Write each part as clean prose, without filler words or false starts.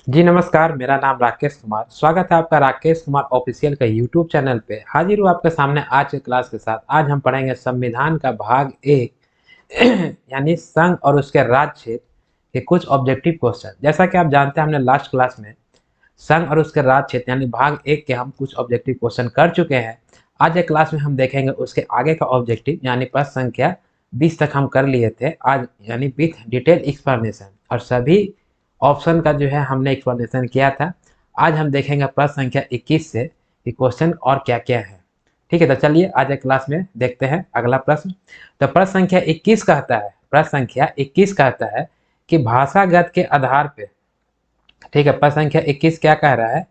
जी नमस्कार, मेरा नाम राकेश कुमार। स्वागत है आपका राकेश कुमार ऑफिशियल का यूट्यूब चैनल पे। हाजिर हूँ आपके सामने आज के क्लास के साथ। आज हम पढ़ेंगे संविधान का भाग एक यानी संघ और उसके राज्य क्षेत्र के कुछ ऑब्जेक्टिव क्वेश्चन। जैसा कि आप जानते हैं, हमने लास्ट क्लास में संघ और उसके राज्य क्षेत्र यानी भाग एक के हम कुछ ऑब्जेक्टिव क्वेश्चन कर चुके हैं। आज के क्लास में हम देखेंगे उसके आगे का ऑब्जेक्टिव यानी प्रश्न संख्या 20 तक हम कर लिए थे आज, यानी विथ डिटेल एक्सप्लेनेशन, और सभी ऑप्शन का जो है हमने एक्सप्लेनेशन किया था। आज हम देखेंगे प्रश्न संख्या 21 से कि क्वेश्चन और क्या क्या है। ठीक है, तो चलिए आज के क्लास में देखते हैं अगला प्रश्न। तो प्रश्न संख्या 21 कहता है, प्रश्न संख्या 21 कहता है कि भाषागत के आधार पे, ठीक है, प्रश्न संख्या 21 क्या कह रहा है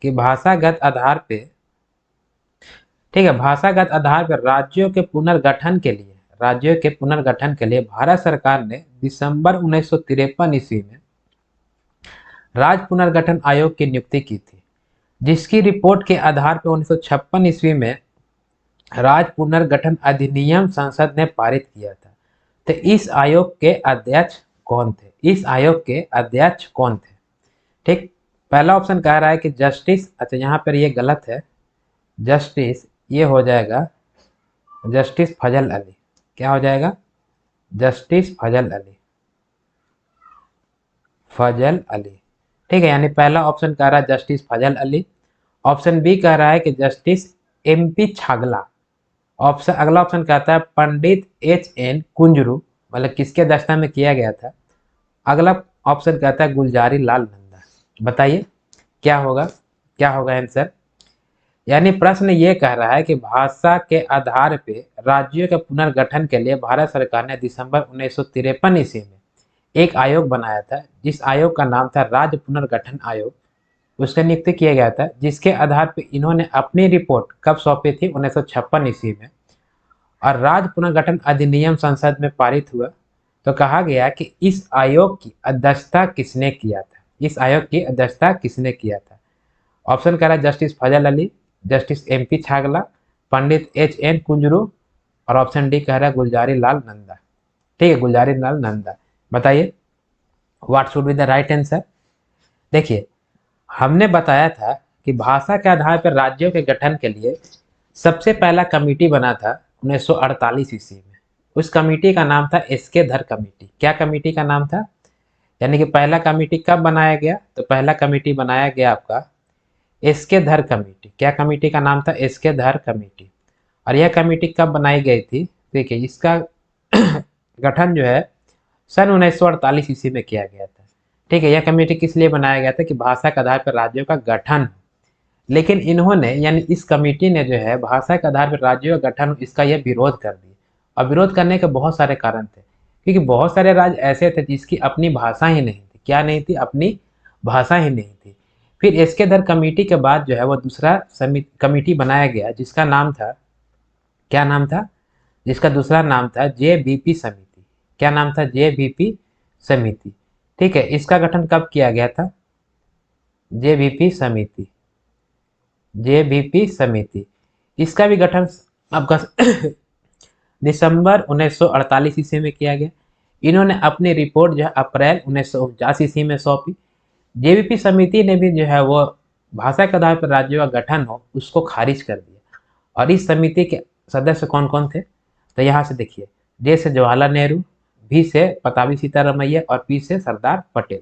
कि भाषागत आधार पे, ठीक है, भाषागत आधार पर राज्यों के पुनर्गठन के लिए, राज्यों के पुनर्गठन के लिए भारत सरकार ने दिसंबर 1953 ईस्वी में राज्य पुनर्गठन आयोग की नियुक्ति की थी, जिसकी रिपोर्ट के आधार पर 1956 ईस्वी में राज्य पुनर्गठन अधिनियम संसद ने पारित किया था। तो इस आयोग के अध्यक्ष कौन थे? इस आयोग के अध्यक्ष कौन थे? ठीक, पहला ऑप्शन कह रहा है कि जस्टिस, अच्छा यहाँ पर ये गलत है, जस्टिस ये हो जाएगा जस्टिस फजल अली। क्या हो जाएगा? जस्टिस फजल अली, फजल अली। ठीक है, यानी पहला ऑप्शन कह रहा है जस्टिस फजल अली। ऑप्शन बी कह रहा है कि जस्टिस एमपी छागला। ऑप्शन अगला ऑप्शन कहता है पंडित एच एन कुंजरू, मतलब किसके दस्ता में किया गया था। अगला ऑप्शन कहता है गुलजारी लाल नंदा। बताइए क्या होगा, क्या होगा आंसर? यानी प्रश्न ये कह रहा है कि भाषा के आधार पे राज्यों के पुनर्गठन के लिए भारत सरकार ने दिसंबर 1953 ईस्वी में एक आयोग बनाया था, जिस आयोग का नाम था राज्य पुनर्गठन आयोग। उसका नियुक्ति किया गया था, जिसके आधार पर इन्होंने अपनी रिपोर्ट कब सौंपी थी? 1956 ईस्वी में। और राज्य पुनर्गठन अधिनियम संसद में पारित हुआ। तो कहा गया कि इस आयोग की अध्यक्षता किसने किया था? इस आयोग की अध्यक्षता किसने किया था? ऑप्शन कह रहा है जस्टिस फजल अली, जस्टिस एमपी छागला, पंडित एच एन कुंजरू, और ऑप्शन डी कह रहा है गुलजारी लाल नंदा। ठीक है, गुलजारी लाल नंदा। बताइए what should be the right answer? देखिए, हमने बताया था कि भाषा के आधार पर राज्यों के गठन के लिए सबसे पहला कमेटी बना था 1948 ईस्वी में। उस कमेटी का नाम था एसके धर कमेटी। क्या कमेटी का नाम था? यानी कि पहला कमेटी कब बनाया गया? तो पहला कमेटी बनाया गया आपका एसके धर कमेटी। क्या कमेटी का नाम था? एसके धर कमेटी। और यह कमेटी कब बनाई गई थी? देखिए, इसका गठन जो है सन 1948 ईस्वी में किया गया था। ठीक है, यह कमेटी किस लिए बनाया गया था? कि भाषा के आधार पर राज्यों का गठन हो। लेकिन इन्होंने, यानी इस कमेटी ने जो है भाषा के आधार पर राज्यों का गठन, इसका यह विरोध कर दिया। और विरोध करने के बहुत सारे कारण थे, क्योंकि बहुत सारे राज्य ऐसे थे जिसकी अपनी भाषा ही नहीं थी। क्या नहीं थी? अपनी भाषा ही नहीं थी। फिर इसके दर कमेटी के बाद जो है वो दूसरा कमेटी बनाया गया, जिसका नाम था, क्या नाम था? जिसका दूसरा नाम था जेबीपी समिति। क्या नाम था? जेबीपी समिति। ठीक है, इसका गठन कब किया गया था? जेबीपी समिति, जेबीपी समिति। इसका भी गठन आपका दिसंबर 1948 ईस्वी में किया गया। इन्होंने अपनी रिपोर्ट जो है अप्रैल 1949 ईस्वी में सौंपी। जेबीपी समिति ने भी जो है वो भाषा के आधार पर राज्यों का गठन हो उसको खारिज कर दिया। और इस समिति के सदस्य कौन कौन थे? तो यहाँ से देखिए, जे से जवाहरलाल नेहरू, भी से पताबी सीतारमैया, और पी से सरदार पटेल।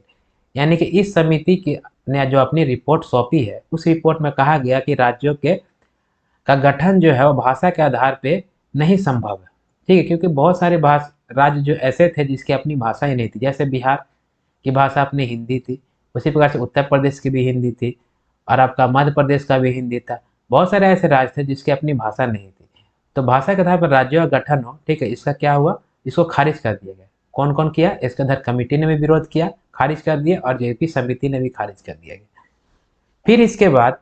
यानी कि इस समिति की ने जो अपनी रिपोर्ट सौंपी है, उस रिपोर्ट में कहा गया कि राज्यों के का गठन जो है वो भाषा के आधार पे नहीं संभव है। ठीक है, क्योंकि बहुत सारे राज्य जो ऐसे थे जिसकी अपनी भाषा ही नहीं थी। जैसे बिहार की भाषा अपनी हिंदी थी, उसी प्रकार से उत्तर प्रदेश की भी हिंदी थी, और आपका मध्य प्रदेश का भी हिंदी था। बहुत सारे ऐसे राज्य थे जिसकी अपनी भाषा नहीं थी। तो भाषा के आधार पर राज्यों का गठन हो, ठीक है, इसका क्या हुआ? इसको खारिज कर दिया गया। कौन कौन किया? इसके आधार कमेटी ने भी विरोध किया, खारिज कर दिया, और जेपी समिति ने भी खारिज कर दिया गया। फिर इसके बाद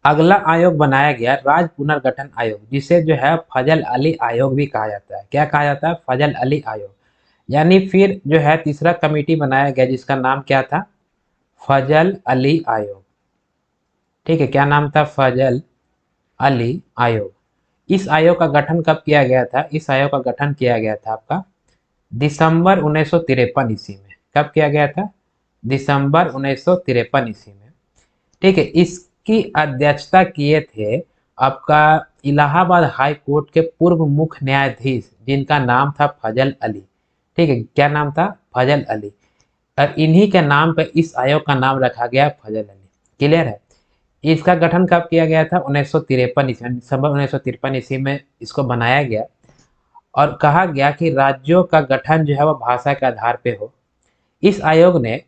अगला आयोग बनाया गया राज्य पुनर्गठन आयोग, जिसे जो है फजल अली आयोग भी कहा जाता है। क्या कहा जाता है? फजल अली आयोग। यानी फिर जो है तीसरा कमेटी बनाया गया, जिसका नाम क्या था? फजल अली आयोग। ठीक है, क्या नाम था? फजल अली आयोग। इस आयोग का गठन कब किया गया था? इस आयोग का गठन किया गया था आपका दिसंबर 1953 ईस्वी में। कब किया गया था? दिसंबर 1953 ईस्वी में। ठीक है, इसकी अध्यक्षता किए थे आपका इलाहाबाद हाई कोर्ट के पूर्व मुख्य न्यायाधीश, जिनका नाम था फजल अली। ठीक है, क्या नाम था? फजल अली। और इन्हीं के नाम पर इस आयोग का नाम रखा गया फजल अली। क्लियर है? इसका गठन कब किया गया था? 1953 ईस्वी में, दिसंबर 1953 ईस्वी में इसको बनाया गया। और कहा गया कि राज्यों का गठन जो है वो भाषा के आधार पे हो। इस आयोग ने,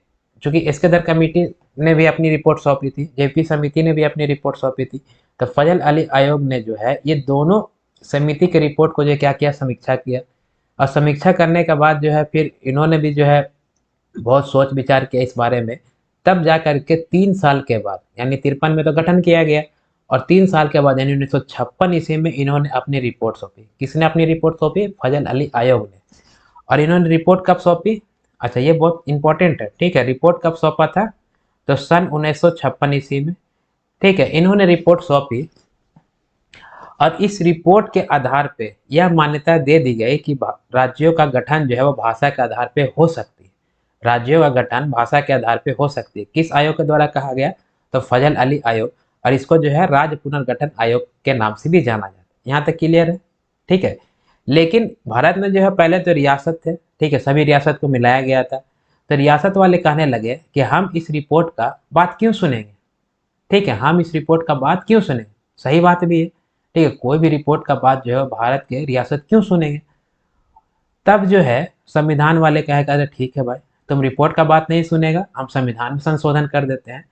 चूंकि एस्केदर कमेटी ने भी अपनी रिपोर्ट सौंपी थी, जेपी समिति ने भी अपनी रिपोर्ट सौंपी थी, तो फजल अली आयोग ने जो है ये दोनों समिति के रिपोर्ट को जो क्या किया, समीक्षा किया। और समीक्षा करने के बाद जो है फिर इन्होंने भी जो है बहुत सोच विचार किया इस बारे में। तब जा करके 3 साल के बाद, यानी 53 में तो गठन किया गया, और 3 साल के बाद यानी 1956 ईस्वी में इन्होंने अपनी रिपोर्ट सौंपी। किसने अपनी रिपोर्ट सौंपी? फजल अली आयोग ने। और इन्होंने रिपोर्ट कब सौंपी? अच्छा, ये बहुत इंपॉर्टेंट है। ठीक है, रिपोर्ट कब सौंपा था? तो सन 1956 ईस्वी में। ठीक है, इन्होंने रिपोर्ट सौंपी और इस रिपोर्ट के आधार पे यह मान्यता दे दी गई कि राज्यों का गठन जो है वो भाषा के आधार पे हो सकती है। राज्यों का गठन भाषा के आधार पे हो सकती है। किस आयोग के द्वारा कहा गया? तो फजल अली आयोग। और इसको जो है राज्य पुनर्गठन आयोग के नाम से भी जाना जाता है। यहाँ तक क्लियर है? ठीक है, लेकिन भारत में जो है पहले तो रियासत थे। ठीक है, सभी रियासत को मिलाया गया था। तो रियासत वाले कहने लगे कि हम इस रिपोर्ट का बात क्यों सुनेंगे। ठीक है, हम इस रिपोर्ट का बात क्यों सुनेंगे। सही बात भी है। ठीक है, कोई भी रिपोर्ट का बात जो है भारत के रियासत क्यों सुनेंगे। तब जो है संविधान वाले कहे, कहते ठीक है भाई, तुम रिपोर्ट का बात नहीं सुनेगा, हम संविधान में संशोधन कर देते हैं।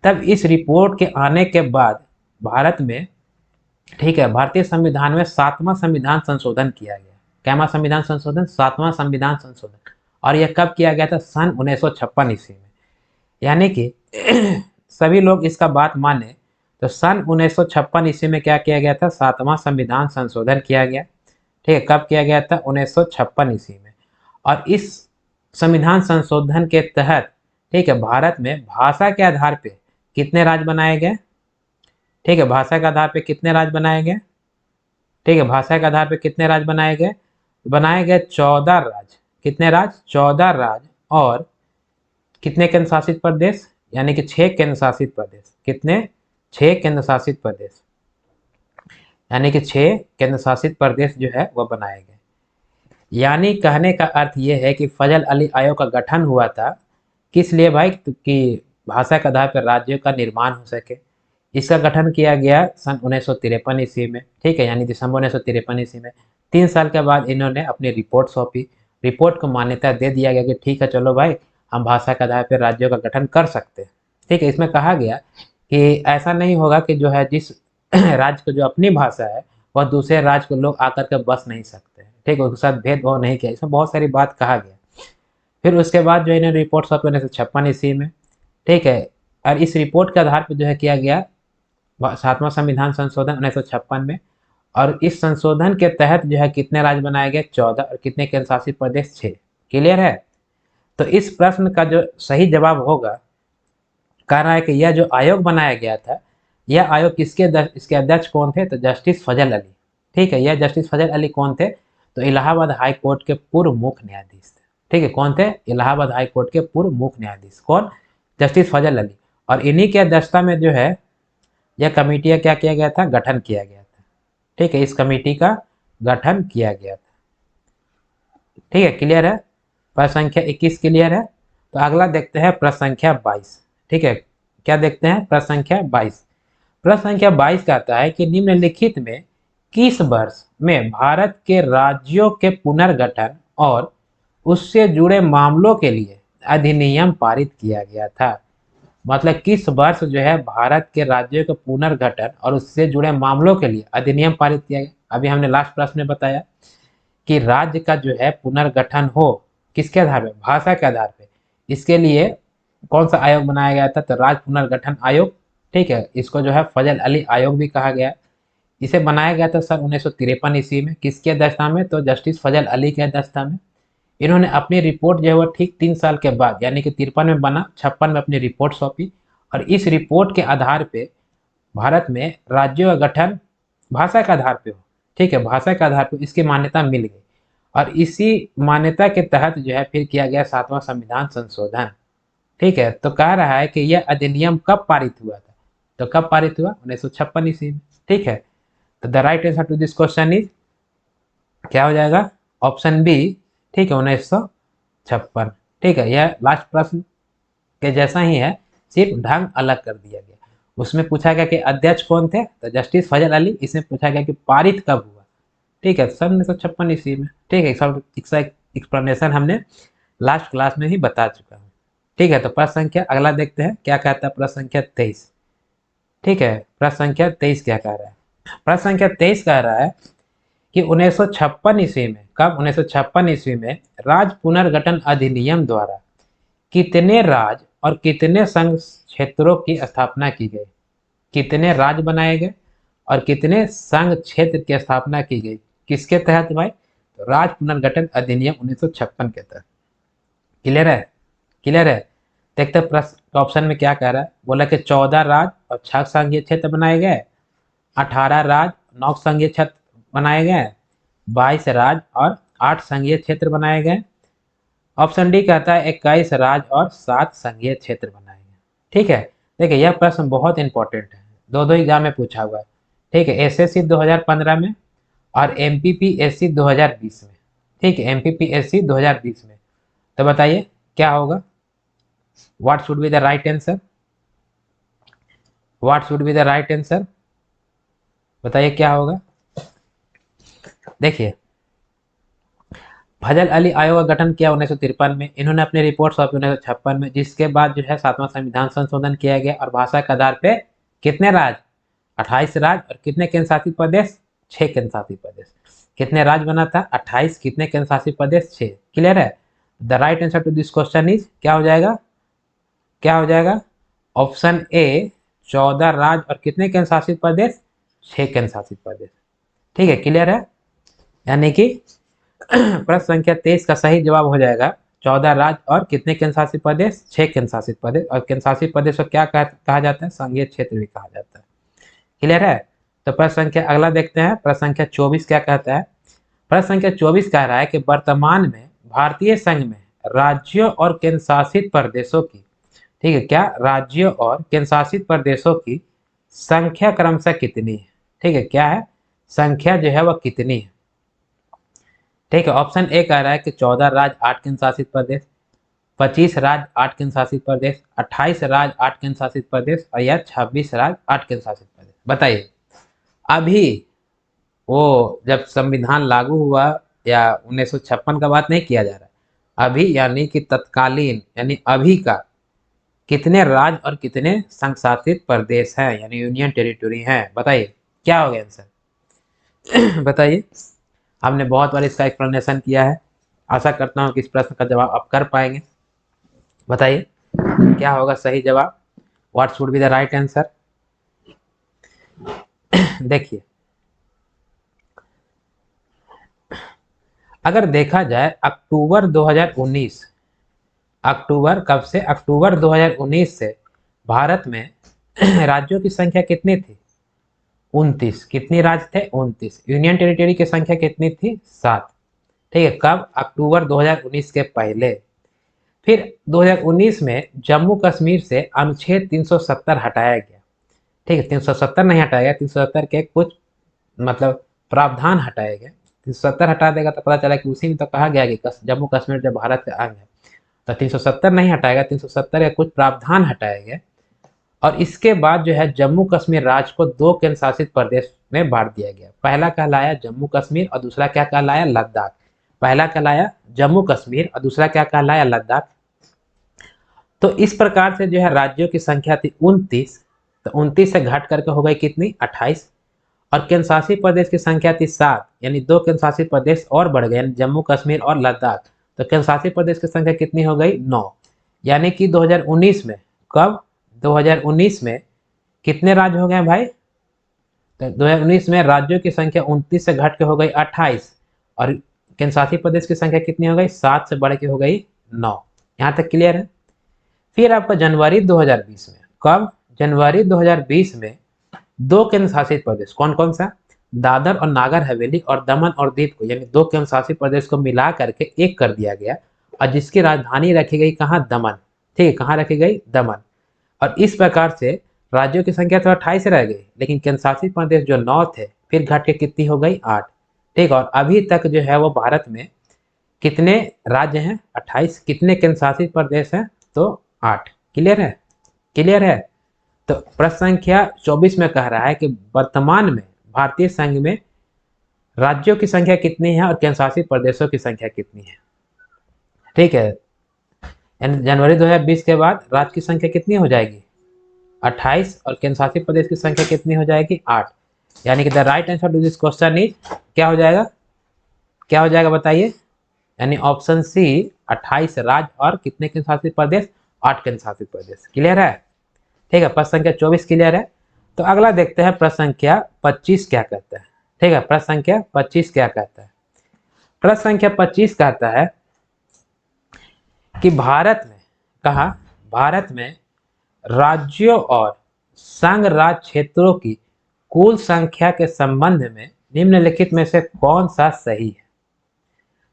तब इस रिपोर्ट के आने के बाद भारत में, ठीक है, भारतीय संविधान में 7वां संविधान संशोधन किया गया। कैवा संविधान संशोधन? 7वां संविधान संशोधन। और यह कब किया गया था? सन 1956 ईस्वी में। यानी कि सभी लोग इसका बात माने तो सन 1956 ईस्वी में क्या किया गया था? 7वां संविधान संशोधन किया गया। ठीक है, कब किया गया था? 1956 ईस्वी में। और इस संविधान संशोधन के तहत, ठीक है, भारत में भाषा के आधार पे कितने राज्य बनाए गए? ठीक है, भाषा के आधार पे कितने राज्य बनाए गए? ठीक है, भाषा के आधार पे कितने राज्य बनाए गए? बनाए गए 14 राज्य। कितने राज्य? 14 राज्य। और कितने केंद्र शासित प्रदेश? यानी कि 6 केंद्र शासित प्रदेश। कितने? 6 केंद्र शासित प्रदेश। यानी कि 6 केंद्र शासित प्रदेश जो है वह बनाए गए। यानी कहने का अर्थ यह है कि फजल अली आयोग का गठन हुआ था किस लिए भाई? कि भाषा के आधार पर राज्यों का निर्माण हो सके। इसका गठन किया गया सन 1953 ईस्वी में। ठीक है, यानी दिसंबर 1953 ईस्वी में। 3 साल के बाद इन्होंने अपनी रिपोर्ट सौंपी। रिपोर्ट को मान्यता दे दिया गया कि ठीक है, चलो भाई, हम भाषा के आधार पर राज्यों का गठन कर सकते हैं। ठीक है, इसमें कहा गया कि ऐसा नहीं होगा कि जो है जिस राज्य को जो अपनी भाषा है वह दूसरे राज्य के लोग आकर के बस नहीं सकते हैं। ठीक है, उसके साथ भेदभाव नहीं किया। इसमें बहुत सारी बात कहा गया। फिर उसके बाद जो इन्हें रिपोर्ट सौंपी 1956 ईस्वी में। ठीक है, और इस रिपोर्ट के आधार पर जो है किया गया 7वां संविधान संशोधन 1956 में। और इस संशोधन के तहत जो है कितने राज्य बनाए गए? 14। और कितने केंद्र शासित प्रदेश? 6। क्लियर है? तो इस प्रश्न का जो सही जवाब होगा, कह रहा है कि यह जो आयोग बनाया गया था, यह आयोग इसके अध्यक्ष कौन थे? तो जस्टिस फजल अली। ठीक है, यह जस्टिस फजल अली कौन थे? तो इलाहाबाद हाई कोर्ट के पूर्व मुख्य न्यायाधीश थे। ठीक है, कौन थे? इलाहाबाद हाई कोर्ट के पूर्व मुख्य न्यायाधीश। कौन? जस्टिस फजल अली। और इन्हीं की अध्यक्षता में जो है यह कमेटी क्या किया गया था? गठन किया गया था। ठीक है, इस कमेटी का गठन किया गया था। ठीक है, क्लियर है? प्रश्न संख्या 21 क्लियर है? तो अगला देखते हैं प्रश्न संख्या 22। ठीक है, क्या देखते हैं? प्रश्न संख्या 22। प्रश्न संख्या 22 कहता है कि निम्नलिखित में किस वर्ष में भारत के राज्यों के पुनर्गठन और उससे जुड़े मामलों के लिए अधिनियम पारित किया गया था? मतलब किस वर्ष जो है भारत के राज्यों के पुनर्गठन और उससे जुड़े मामलों के लिए अधिनियम पारित किया गया? अभी हमने लास्ट प्रश्न में बताया कि राज्य का जो है पुनर्गठन हो किसके आधार पे? भाषा के आधार पे। इसके लिए कौन सा आयोग बनाया गया था? तो राज्य पुनर्गठन आयोग। ठीक है, इसको जो है फजल अली आयोग भी कहा गया है। इसे बनाया गया था सन 1953 ईस्वी में। किसकी अध्यक्षता में? तो जस्टिस फजल अली की अध्यक्षता में। इन्होंने अपनी रिपोर्ट जो है वो ठीक 3 साल के बाद, यानी कि 53 में बना, 56 में अपनी रिपोर्ट सौंपी। और इस रिपोर्ट के आधार पे भारत में राज्यों का गठन भाषा के आधार पे हो। ठीक है, भाषा के आधार पे इसकी मान्यता मिल गई। और इसी मान्यता के तहत जो है फिर किया गया 7वां संविधान संशोधन। ठीक है, तो कह रहा है कि यह अधिनियम कब पारित हुआ था, तो कब पारित हुआ, 1956 ईस्वी में। ठीक है, तो the right answer to this question is क्या हो जाएगा, ऑप्शन बी। ठीक है, 1956। ठीक है, यह लास्ट प्रश्न के जैसा ही है, सिर्फ ढंग अलग कर दिया गया। उसमें पूछा गया कि अध्यक्ष कौन थे, तो जस्टिस फजल अली। इसमें पूछा गया कि पारित कब हुआ। ठीक है, सन 1956 ईस्वी में। ठीक है, इसका एक्सप्लेनेशन हमने लास्ट क्लास में ही बता चुका हूँ। ठीक है, तो प्रश्न संख्या अगला देखते हैं क्या कहता है, प्रश्न संख्या 23। ठीक है, प्रश्न संख्या 23 क्या कह रहा है, प्रश्न संख्या 23 कह रहा है कि 1956 ईस्वी में, कब, 1956 ईस्वी में राज्य पुनर्गठन अधिनियम द्वारा कितने राज्य और कितने संघ क्षेत्रों की स्थापना की गई, कितने राज्य बनाए गए और कितने संघ क्षेत्र की स्थापना की गई, किसके तहत भाई, तो राज्य पुनर्गठन अधिनियम 1956 के तहत। क्लियर है, क्लियर है। देखते हैं प्रश्न ऑप्शन में क्या कह रहा है, बोला कि 14 राज्य और 6 संघीय क्षेत्र बनाए गए, 18 राज्य 9 संघीय क्षेत्र बनाए गए, 22 राज्य और 8 संघीय क्षेत्र बनाए गए। ऑप्शन डी कहता है 21 राज्य और 7 संघीय क्षेत्र बनाए गए। ठीक है, देखिए यह प्रश्न बहुत इंपॉर्टेंट है, दो एग्जाम में पूछा हुआ है। ठीक है, एसएससी 2015 में और एमपीपीएससी 2020 में। ठीक है, एमपीपीएससी 2020 में। तो बताइए क्या होगा, what should be the right answer, what should be the right answer, बताइए क्या होगा। देखिए, फजल अली आयोग का गठन किया 1953 में, इन्होंने अपनी रिपोर्ट सौंपी 1956 में, जिसके बाद जो है 7वां संविधान संशोधन किया गया और भाषा के आधार पे कितने राज्य, 28 राज्य और कितने केंद्र शासित प्रदेश, 6 केंद्र शासित प्रदेश। कितने राज्य बना था, 28, कितने केंद्र शासित प्रदेश, 6। क्लियर है, the right answer to this question is क्या हो जाएगा, क्या हो जाएगा, ऑप्शन ए 14 राज्य और कितने केंद्र शासित प्रदेश, 6 केंद्र शासित प्रदेश। ठीक है, क्लियर है, यानी कि प्रश्न संख्या 23 का सही जवाब हो जाएगा 14 राज्य और कितने केंद्र शासित प्रदेश, 6 केंद्र शासित प्रदेश। और केंद्र शासित प्रदेश को क्या कहा जाता है, संघीय क्षेत्र भी कहा जाता है। क्लियर है, तो प्रश्न संख्या अगला देखते हैं, प्रश्न संख्या 24 क्या कहता है। प्रश्न संख्या 24 कह रहा है कि वर्तमान में भारतीय संघ में राज्यों और केंद्र शासित प्रदेशों की, ठीक है, क्या, राज्यों और केंद्र शासित प्रदेशों की संख्या क्रमशः कितनी है। ठीक है, क्या है, संख्या जो है वह कितनी है। ठीक है, ऑप्शन ए कह रहा है कि 14 राज्य 8 केंद्र शासित प्रदेश, 25 राज्य 8 केंद्र शासित प्रदेश, 28 राज्य 8 केंद्र शासित प्रदेश और या 26 राज्य 8 केंद्र शासित प्रदेश। बताइए, अभी वो जब संविधान लागू हुआ या 1956 का बात नहीं किया जा रहा है, अभी यानी कि तत्कालीन यानी अभी का कितने राज्य और कितने संघ शासित प्रदेश हैं, यानी यूनियन टेरिटरी हैं। बताइए क्या हो गया आंसर। बताइए, हमने बहुत बार इसका एक्सप्लेनेशन किया है, आशा करता हूँ कि इस प्रश्न का जवाब आप कर पाएंगे। बताइए क्या होगा सही जवाब, what should be the right answer. देखिए, अगर देखा जाए अक्टूबर 2019, अक्टूबर कब से, अक्टूबर 2019 से भारत में राज्यों की संख्या कितनी थी, 29। कितनी राज्य थे, 29। यूनियन टेरिटरी की संख्या कितनी थी, 7। ठीक है, कब, अक्टूबर 2019 के पहले। फिर 2019 में जम्मू कश्मीर से अनुच्छेद 370 हटाया गया। ठीक है, 370 नहीं हटाया गया, 370 के कुछ मतलब प्रावधान हटाए गए। 370 हटा देगा तो पता चला कि उसी में तो कहा गया कि जम्मू कश्मीर जब भारत का अंग है, तो 370 नहीं हटाएगा, 370 के कुछ प्रावधान हटाए गए। और इसके बाद जो है जम्मू कश्मीर राज्य को 2 केंद्र शासित प्रदेश में बांट दिया गया। पहला कहलाया जम्मू कश्मीर और दूसरा क्या कहलाया, लद्दाख। पहला कहलाया जम्मू कश्मीर और दूसरा क्या कहलाया, लद्दाख। तो इस प्रकार से जो है राज्यों की संख्या थी 29, तो 29 से घट करके हो गई कितनी, 28। और केंद्र शासित प्रदेश की संख्या थी 7, यानी 2 केंद्र शासित प्रदेश और बढ़ गए, यानी जम्मू कश्मीर और लद्दाख। तो केंद्र शासित प्रदेश की संख्या कितनी हो गई, 9। यानी कि 2019 में, कब, 2019 में कितने राज्य हो गए भाई, तो 2019 में राज्यों की संख्या 29 से घट के हो गई 28 और केंद्र शासित प्रदेश की संख्या कितनी हो गई, 7 से बढ़ के हो गई 9। यहाँ तक क्लियर है। फिर आपका जनवरी 2020 में, कब, जनवरी 2020 में 2 केंद्र शासित प्रदेश, कौन कौन सा, दादर और नागर हवेली और दमन और दीव को यानी दो केंद्र शासित प्रदेश को मिला करके एक कर दिया गया और जिसकी राजधानी रखी गई कहाँ, दमन। ठीक है, कहाँ रखी गई, दमन। और इस प्रकार से राज्यों की संख्या तो 28 रह गई, लेकिन केंद्र शासित प्रदेश जो 9 थे फिर घट के कितनी हो गई, 8। ठीक, और अभी तक जो है वो भारत में कितने राज्य हैं, 28। कितने केंद्र शासित प्रदेश हैं, तो 8। क्लियर है, क्लियर है। तो प्रश्न संख्या 24 में कह रहा है कि वर्तमान में भारतीय संघ में राज्यों की संख्या कितनी है और केंद्र शासित प्रदेशों की संख्या कितनी है। ठीक है, जनवरी 2020 के बाद राज्य की संख्या कितनी हो जाएगी, 28, और केंद्र शासित प्रदेश की संख्या कितनी हो जाएगी, 8। यानी कि the right answer to this question is क्या हो जाएगा, क्या हो जाएगा बताइए, यानी ऑप्शन सी 28 राज्य और कितने केंद्र शासित प्रदेश, 8 केंद्र शासित प्रदेश। क्लियर है। ठीक है, प्रश्न संख्या 24 क्लियर है। तो अगला देखते हैं प्रश्न संख्या 25 क्या कहता है। ठीक है, प्रश्न संख्या 25 क्या कहता है। प्रश्न संख्या 25 कहता है कि भारत में, कहा, भारत में राज्यों और संघ राज्य क्षेत्रों की कुल संख्या के संबंध में निम्नलिखित में से कौन सा सही है।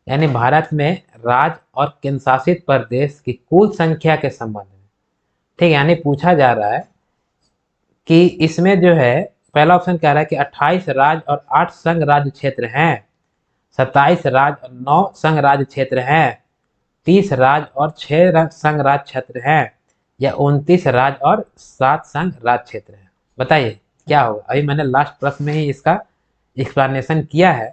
यानी भारत में राज्य और केंद्र शासित प्रदेश की कुल संख्या के संबंध में, ठीक, यानी पूछा जा रहा है कि इसमें जो है पहला ऑप्शन कह रहा है कि 28 राज्य और 8 संघ राज्य क्षेत्र हैं, 27 राज्य और 9 संघ राज्य क्षेत्र हैं, 30 राज्य और 6 संघ राज्य क्षेत्र हैं, या 29 राज्य और 7 संघ राज्य क्षेत्र हैं। बताइए क्या होगा। अभी मैंने लास्ट प्रश्न में ही इसका एक्सप्लेनेशन किया है।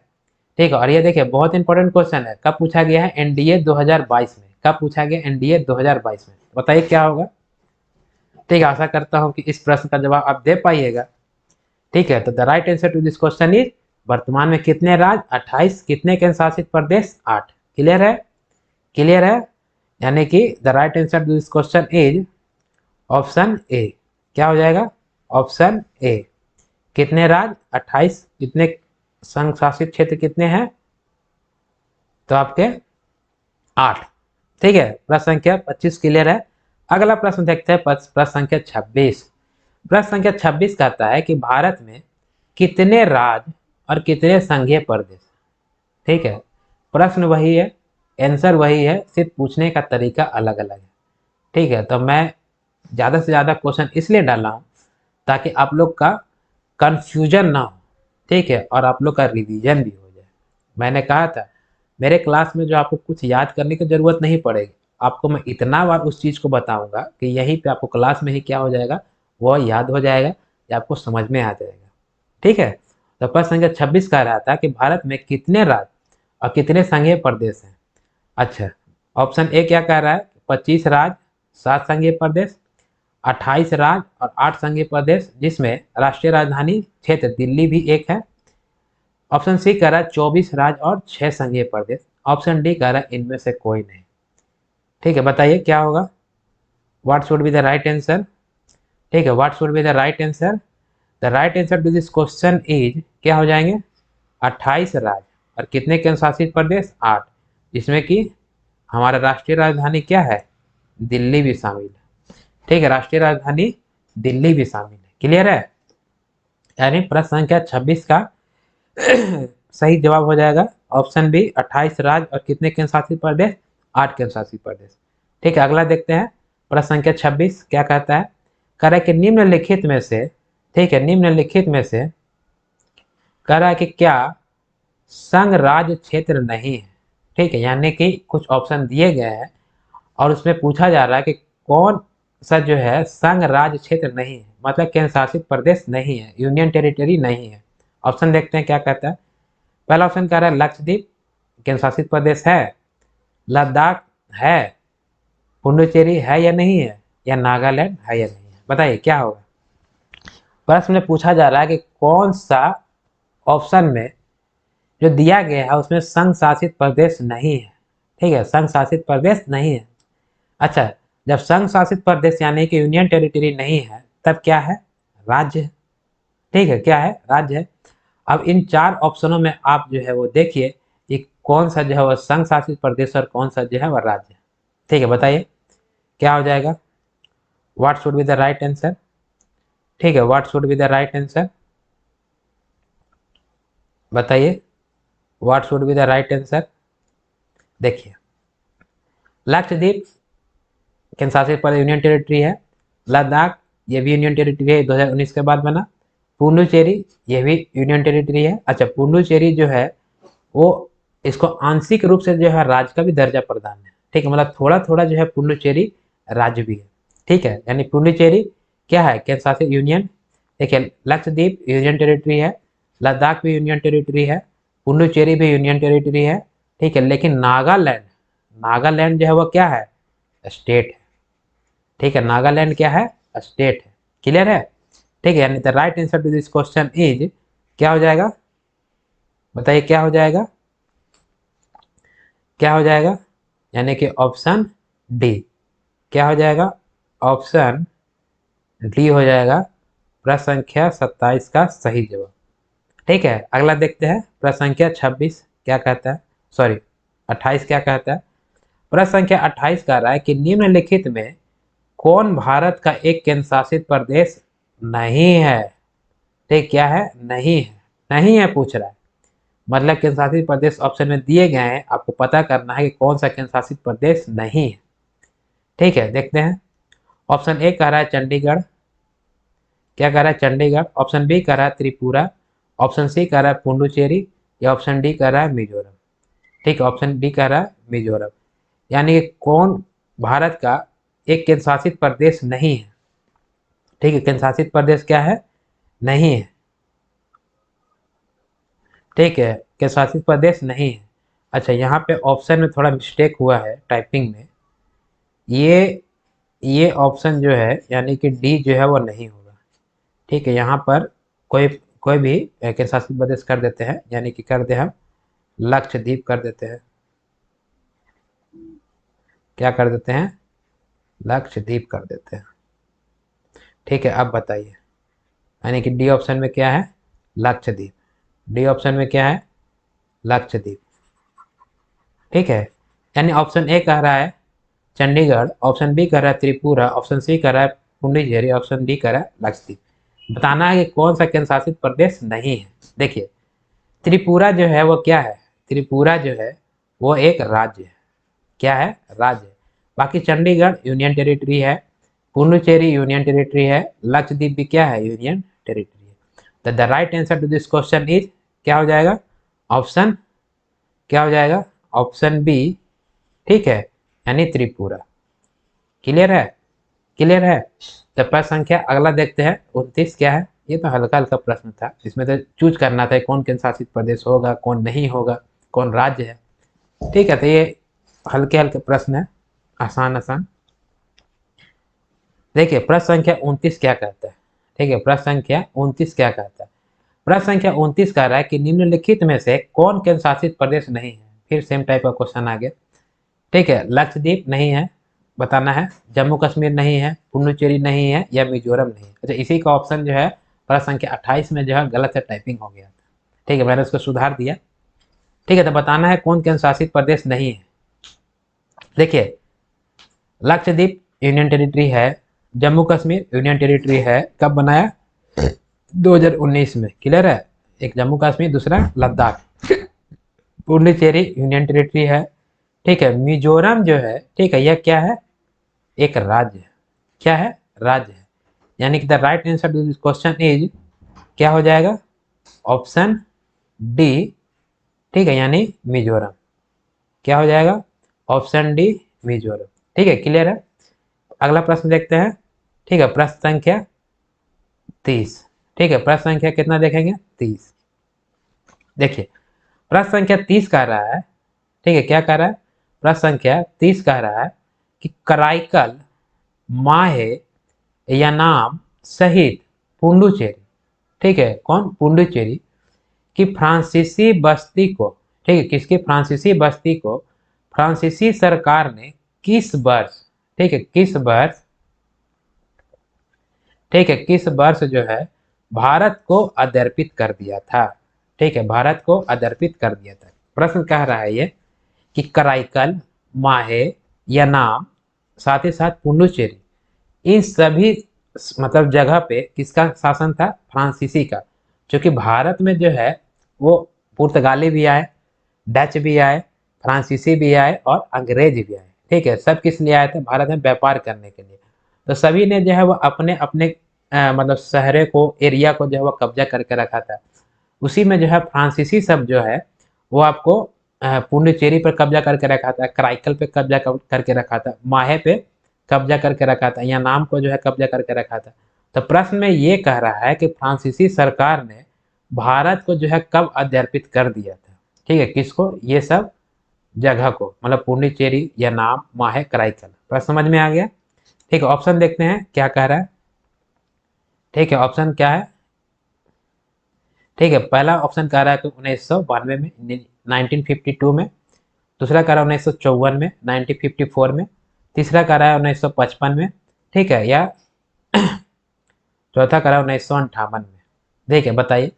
ठीक है, और ये देखिए बहुत इंपॉर्टेंट क्वेश्चन है, कब पूछा गया है, एनडीए 2022 में। कब पूछा गया, एनडीए 2022 में। बताइए क्या होगा। ठीक है, आशा करता हूँ कि इस प्रश्न का जवाब आप दे पाइएगा। ठीक है, तो the right answer to this question is वर्तमान में कितने राज्य, 28, कितने केंद्र शासित प्रदेश, 8। क्लियर है, क्लियर है। यानी कि the right answer to this question is option A. क्या हो जाएगा, ऑप्शन ए। कितने राज्य, 28, कितने संघ शासित क्षेत्र कितने हैं, तो आपके 8। ठीक है, प्रश्न संख्या 25 क्लियर है। अगला प्रश्न देखते हैं, प्रश्न संख्या 26। प्रश्न संख्या 26 कहता है कि भारत में कितने राज्य और कितने संघीय प्रदेश। ठीक है, प्रश्न वही है, आंसर वही है, सिर्फ पूछने का तरीका अलग अलग है। ठीक है, तो मैं ज़्यादा से ज़्यादा क्वेश्चन इसलिए डाला हूँ ताकि आप लोग का कंफ्यूजन ना हो। ठीक है, और आप लोग का रिवीजन भी हो जाए। मैंने कहा था मेरे क्लास में जो आपको कुछ याद करने की ज़रूरत नहीं पड़ेगी, आपको मैं इतना बार उस चीज़ को बताऊंगा कि यहीं पे आपको क्लास में ही क्या हो जाएगा, वह याद हो जाएगा या आपको समझ में आ जाएगा। ठीक है, तो प्रश्न संख्या 26 कह रहा था कि भारत में कितने राज्य और कितने संघीय प्रदेश हैं। अच्छा, ऑप्शन ए क्या कह रहा है, 25 राज्य, 7 संघीय प्रदेश, 28 राज्य और 8 संघीय प्रदेश, जिसमें राष्ट्रीय राजधानी क्षेत्र दिल्ली भी एक है। ऑप्शन सी कह रहा है 24 राज्य और 6 संघीय प्रदेश। ऑप्शन डी कह रहा है इनमें से कोई नहीं। ठीक है, बताइए क्या होगा, what should be the right answer. ठीक है, what should be the right answer. The right answer to this question is क्या हो जाएंगे, 28 राज्य और कितने केंद्र शासित प्रदेश, 8, जिसमें कि हमारा राष्ट्रीय राजधानी क्या है, दिल्ली भी शामिल है। ठीक है, राष्ट्रीय राजधानी दिल्ली भी शामिल है। क्लियर है, यानी प्रश्न संख्या 26 का सही जवाब हो जाएगा ऑप्शन बी, 28 राज्य और कितने केंद्र शासित प्रदेश, 8 केंद्र शासित प्रदेश। ठीक है, अगला देखते हैं, प्रश्न संख्या 26 क्या कहता है। कह रहा है कि निम्नलिखित में से, ठीक है, निम्नलिखित में से कह रहा है कि क्या संघ राज्य क्षेत्र नहीं है। ठीक है, यानी कि कुछ ऑप्शन दिए गए हैं और उसमें पूछा जा रहा है कि कौन सा जो है संघ राज्य क्षेत्र नहीं है, मतलब केंद्र शासित प्रदेश नहीं है, यूनियन टेरिटरी नहीं है। ऑप्शन देखते हैं क्या कहता है। पहला ऑप्शन कह रहा है लक्षद्वीप केंद्र शासित प्रदेश है, लद्दाख है, पुडुचेरी है या नहीं है, या नागालैंड है या नहीं है। बताइए क्या होगा। प्रश्न में पूछा जा रहा है कि कौन सा ऑप्शन में जो दिया गया है उसमें संघ शासित प्रदेश नहीं है। ठीक है, संघ शासित प्रदेश नहीं है। अच्छा, जब संघ शासित प्रदेश यानी कि यूनियन टेरिटरी नहीं है तब क्या है, राज्य है। ठीक है, क्या है, राज्य है। अब इन 4 ऑप्शनों में आप जो है वो देखिए कि कौन सा जो है वह संघ शासित प्रदेश और कौन सा जो है वह राज्य है। ठीक है, बताइए क्या हो जाएगा, what should be the right answer. ठीक है, what should be the right answer. बताइए what should be the right answer. देखिए लक्षद्वीप केंद्र शासित प्रदेश यूनियन टेरिटरी है। लद्दाख ये भी यूनियन टेरिटरी है, 2019 के बाद बना। पुडुचेरी ये भी यूनियन टेरिटरी है। अच्छा पुडुचेरी जो है वो इसको आंशिक रूप से जो है राज्य का भी दर्जा प्रदान है। ठीक है, मतलब थोड़ा थोड़ा जो है पुडुचेरी राज्य भी है। ठीक है, यानी पुडुचेरी क्या है, केंद्र शासित यूनियन। देखिए लक्षद्वीप यूनियन टेरिटरी है, लद्दाख भी यूनियन टेरिटरी है, पुडुचेरी भी यूनियन टेरिटरी है। ठीक है, लेकिन नागालैंड, नागालैंड जो है वो क्या है, स्टेट है। ठीक है, नागालैंड क्या है, स्टेट है। क्लियर है। ठीक है, यानी the right answer to this question is क्या हो जाएगा, बताइए क्या हो जाएगा, क्या हो जाएगा, यानी कि ऑप्शन डी। क्या हो जाएगा, ऑप्शन डी हो जाएगा प्रश्न संख्या 27 का सही जवाब। ठीक है, अगला देखते हैं प्रश्न संख्या 26 क्या कहता है, सॉरी 28 क्या कहता है। प्रश्न संख्या 28 कह रहा है कि निम्नलिखित में कौन भारत का एक केंद्र शासित प्रदेश नहीं है। ठीक, क्या है, नहीं है, नहीं है पूछ रहा है, मतलब केंद्र शासित प्रदेश ऑप्शन में दिए गए हैं, आपको पता करना है कि कौन सा केंद्र शासित प्रदेश नहीं है। ठीक है, देखते हैं। ऑप्शन ए कह रहा है चंडीगढ़, क्या कह रहा है, चंडीगढ़। ऑप्शन बी कह रहा है त्रिपुरा, ऑप्शन सी कह रहा है पुडुचेरी, या ऑप्शन डी कह रहा है मिजोरम। ठीक है, ऑप्शन डी कह रहा है मिजोरम। यानी कि कौन भारत का एक केंद्र शासित प्रदेश नहीं है। ठीक है, केंद्र शासित प्रदेश क्या है, नहीं है। ठीक है, केंद्र शासित प्रदेश नहीं है। अच्छा यहाँ पे ऑप्शन में थोड़ा मिस्टेक हुआ है टाइपिंग में, ये ये ऑप्शन जो है यानी कि डी जो है वो नहीं होगा। ठीक है, यहाँ पर कोई कोई भी केंद्र शासित प्रदेश कर देते हैं, यानी कि कर दे हम लक्षद्वीप कर देते हैं। क्या कर देते हैं, लक्षद्वीप कर देते हैं। ठीक है, अब बताइए, यानी कि डी ऑप्शन में क्या है, लक्षद्वीप। डी ऑप्शन में क्या है, लक्षद्वीप। ठीक है, यानी ऑप्शन ए कह रहा है चंडीगढ़, ऑप्शन बी कह रहा है त्रिपुरा, ऑप्शन सी कह रहा है पुडुचेरी, ऑप्शन डी कह रहा है लक्षद्वीप। बताना है कि कौन सा केंद्र शासित प्रदेश नहीं है। देखिए त्रिपुरा जो है वो क्या है, त्रिपुरा जो है वो एक राज्य है। क्या है, राज्य है। बाकी चंडीगढ़ यूनियन टेरिटरी है, पुडुचेरी यूनियन टेरिटरी है, लक्षद्वीप भी क्या है, यूनियन टेरिटरी है। तो the right answer to this question is क्या हो जाएगा, ऑप्शन क्या हो जाएगा, ऑप्शन बी। ठीक है, यानी त्रिपुरा। क्लियर है, क्लियर है। तो प्रश्न संख्या अगला देखते हैं 29 क्या है। ये तो हल्का हल्का प्रश्न था, इसमें तो चूज करना था कौन केंद्र शासित प्रदेश होगा कौन नहीं होगा, कौन राज्य है। ठीक है, तो ये हल्के हल्के प्रश्न है, आसान आसान। देखिए प्रश्न संख्या 29 क्या कहता है। ठीक है, प्रश्न संख्या 29 क्या कहता है। प्रश्न संख्या 29 कह रहा है कि निम्नलिखित में से कौन केंद्र शासित प्रदेश नहीं है। फिर सेम टाइप का क्वेश्चन आ गया। ठीक है, लक्षद्वीप नहीं है, बताना है। जम्मू कश्मीर नहीं है, पुडुचेरी नहीं है, या मिजोरम नहीं है। अच्छा इसी का ऑप्शन जो है प्रश्न संख्या 28 में जो है गलत से टाइपिंग हो गया था। ठीक है, मैंने उसको सुधार दिया। ठीक है, तो बताना है कौन केंद्र शासित प्रदेश नहीं है। देखिए लक्षद्वीप यूनियन टेरिटरी है, जम्मू कश्मीर यूनियन टेरिटरी है। कब बनाया, 2019 में। क्लियर है, एक जम्मू कश्मीर दूसरा लद्दाख। पुडुचेरी यूनियन टेरिटरी है। ठीक है, मिजोरम जो है, ठीक है, यह क्या है, एक राज्य है। क्या है, राज्य है। यानी कि the right answer to this question is क्या हो जाएगा, ऑप्शन डी। ठीक है, यानी मिजोरम। क्या हो जाएगा, ऑप्शन डी मिजोरम। ठीक है, क्लियर है। अगला प्रश्न देखते हैं। ठीक है, प्रश्न संख्या 30। ठीक है, प्रश्न संख्या कितना देखेंगे, 30। देखिए प्रश्न संख्या 30 कह रहा है, ठीक है, क्या कह रहा है, प्रश्न संख्या 30 कह रहा है कि कराईकल, माहे, यानाम सहित पुडुचेरी, ठीक है, कौन, पुडुचेरी की फ्रांसीसी बस्ती को, ठीक है, किसकी, फ्रांसीसी बस्ती को फ्रांसीसी सरकार ने किस वर्ष, ठीक है, किस वर्ष, ठीक है, किस वर्ष जो है भारत को अदर्पित कर दिया था। ठीक है, भारत को अदर्पित कर दिया था। प्रश्न कह रहा है ये कि कराईकल, माहे, यानाम, साथ ही साथ पुडुचेरी, इन सभी जगह पे किसका शासन था, फ्रांसीसी का। क्योंकि भारत में जो है वो पुर्तगाली भी आए, डच भी आए, फ्रांसीसी भी आए और अंग्रेज भी आए। ठीक है, सब किस लिए आए थे? भारत में व्यापार करने के लिए। तो सभी ने जो है वो अपने अपने मतलब शहरे को, एरिया को जो है वो कब्जा करके रखा था। उसी में जो है फ्रांसीसी सब जो है वो आपको पुडुचेरी पर कब्जा करके रखा था, कराईकल पे कब्जा करके रखा था, माहे पे कब्जा करके रखा था, या नाम को जो है कब्जा करके रखा था। तो प्रश्न में ये कह रहा है कि फ्रांसीसी सरकार ने भारत को जो है कब अध्यर्पित कर दिया था? ठीक है, किसको? ये सब जगह को, मतलब पुडुचेरी या नाम, माहे, कराईकल। प्रश्न समझ में आ गया? ठीक है, ऑप्शन देखते हैं क्या कह रहा है। ठीक है, ऑप्शन क्या है? ठीक है, पहला ऑप्शन कह रहा है कि 1992 में, 1952 में। दूसरा कह रहा है 1954 में, 1954 में। तीसरा कह रहा है 1955 में। ठीक है, या चौथा कह रहा है 1958 में। देखिए, बताइए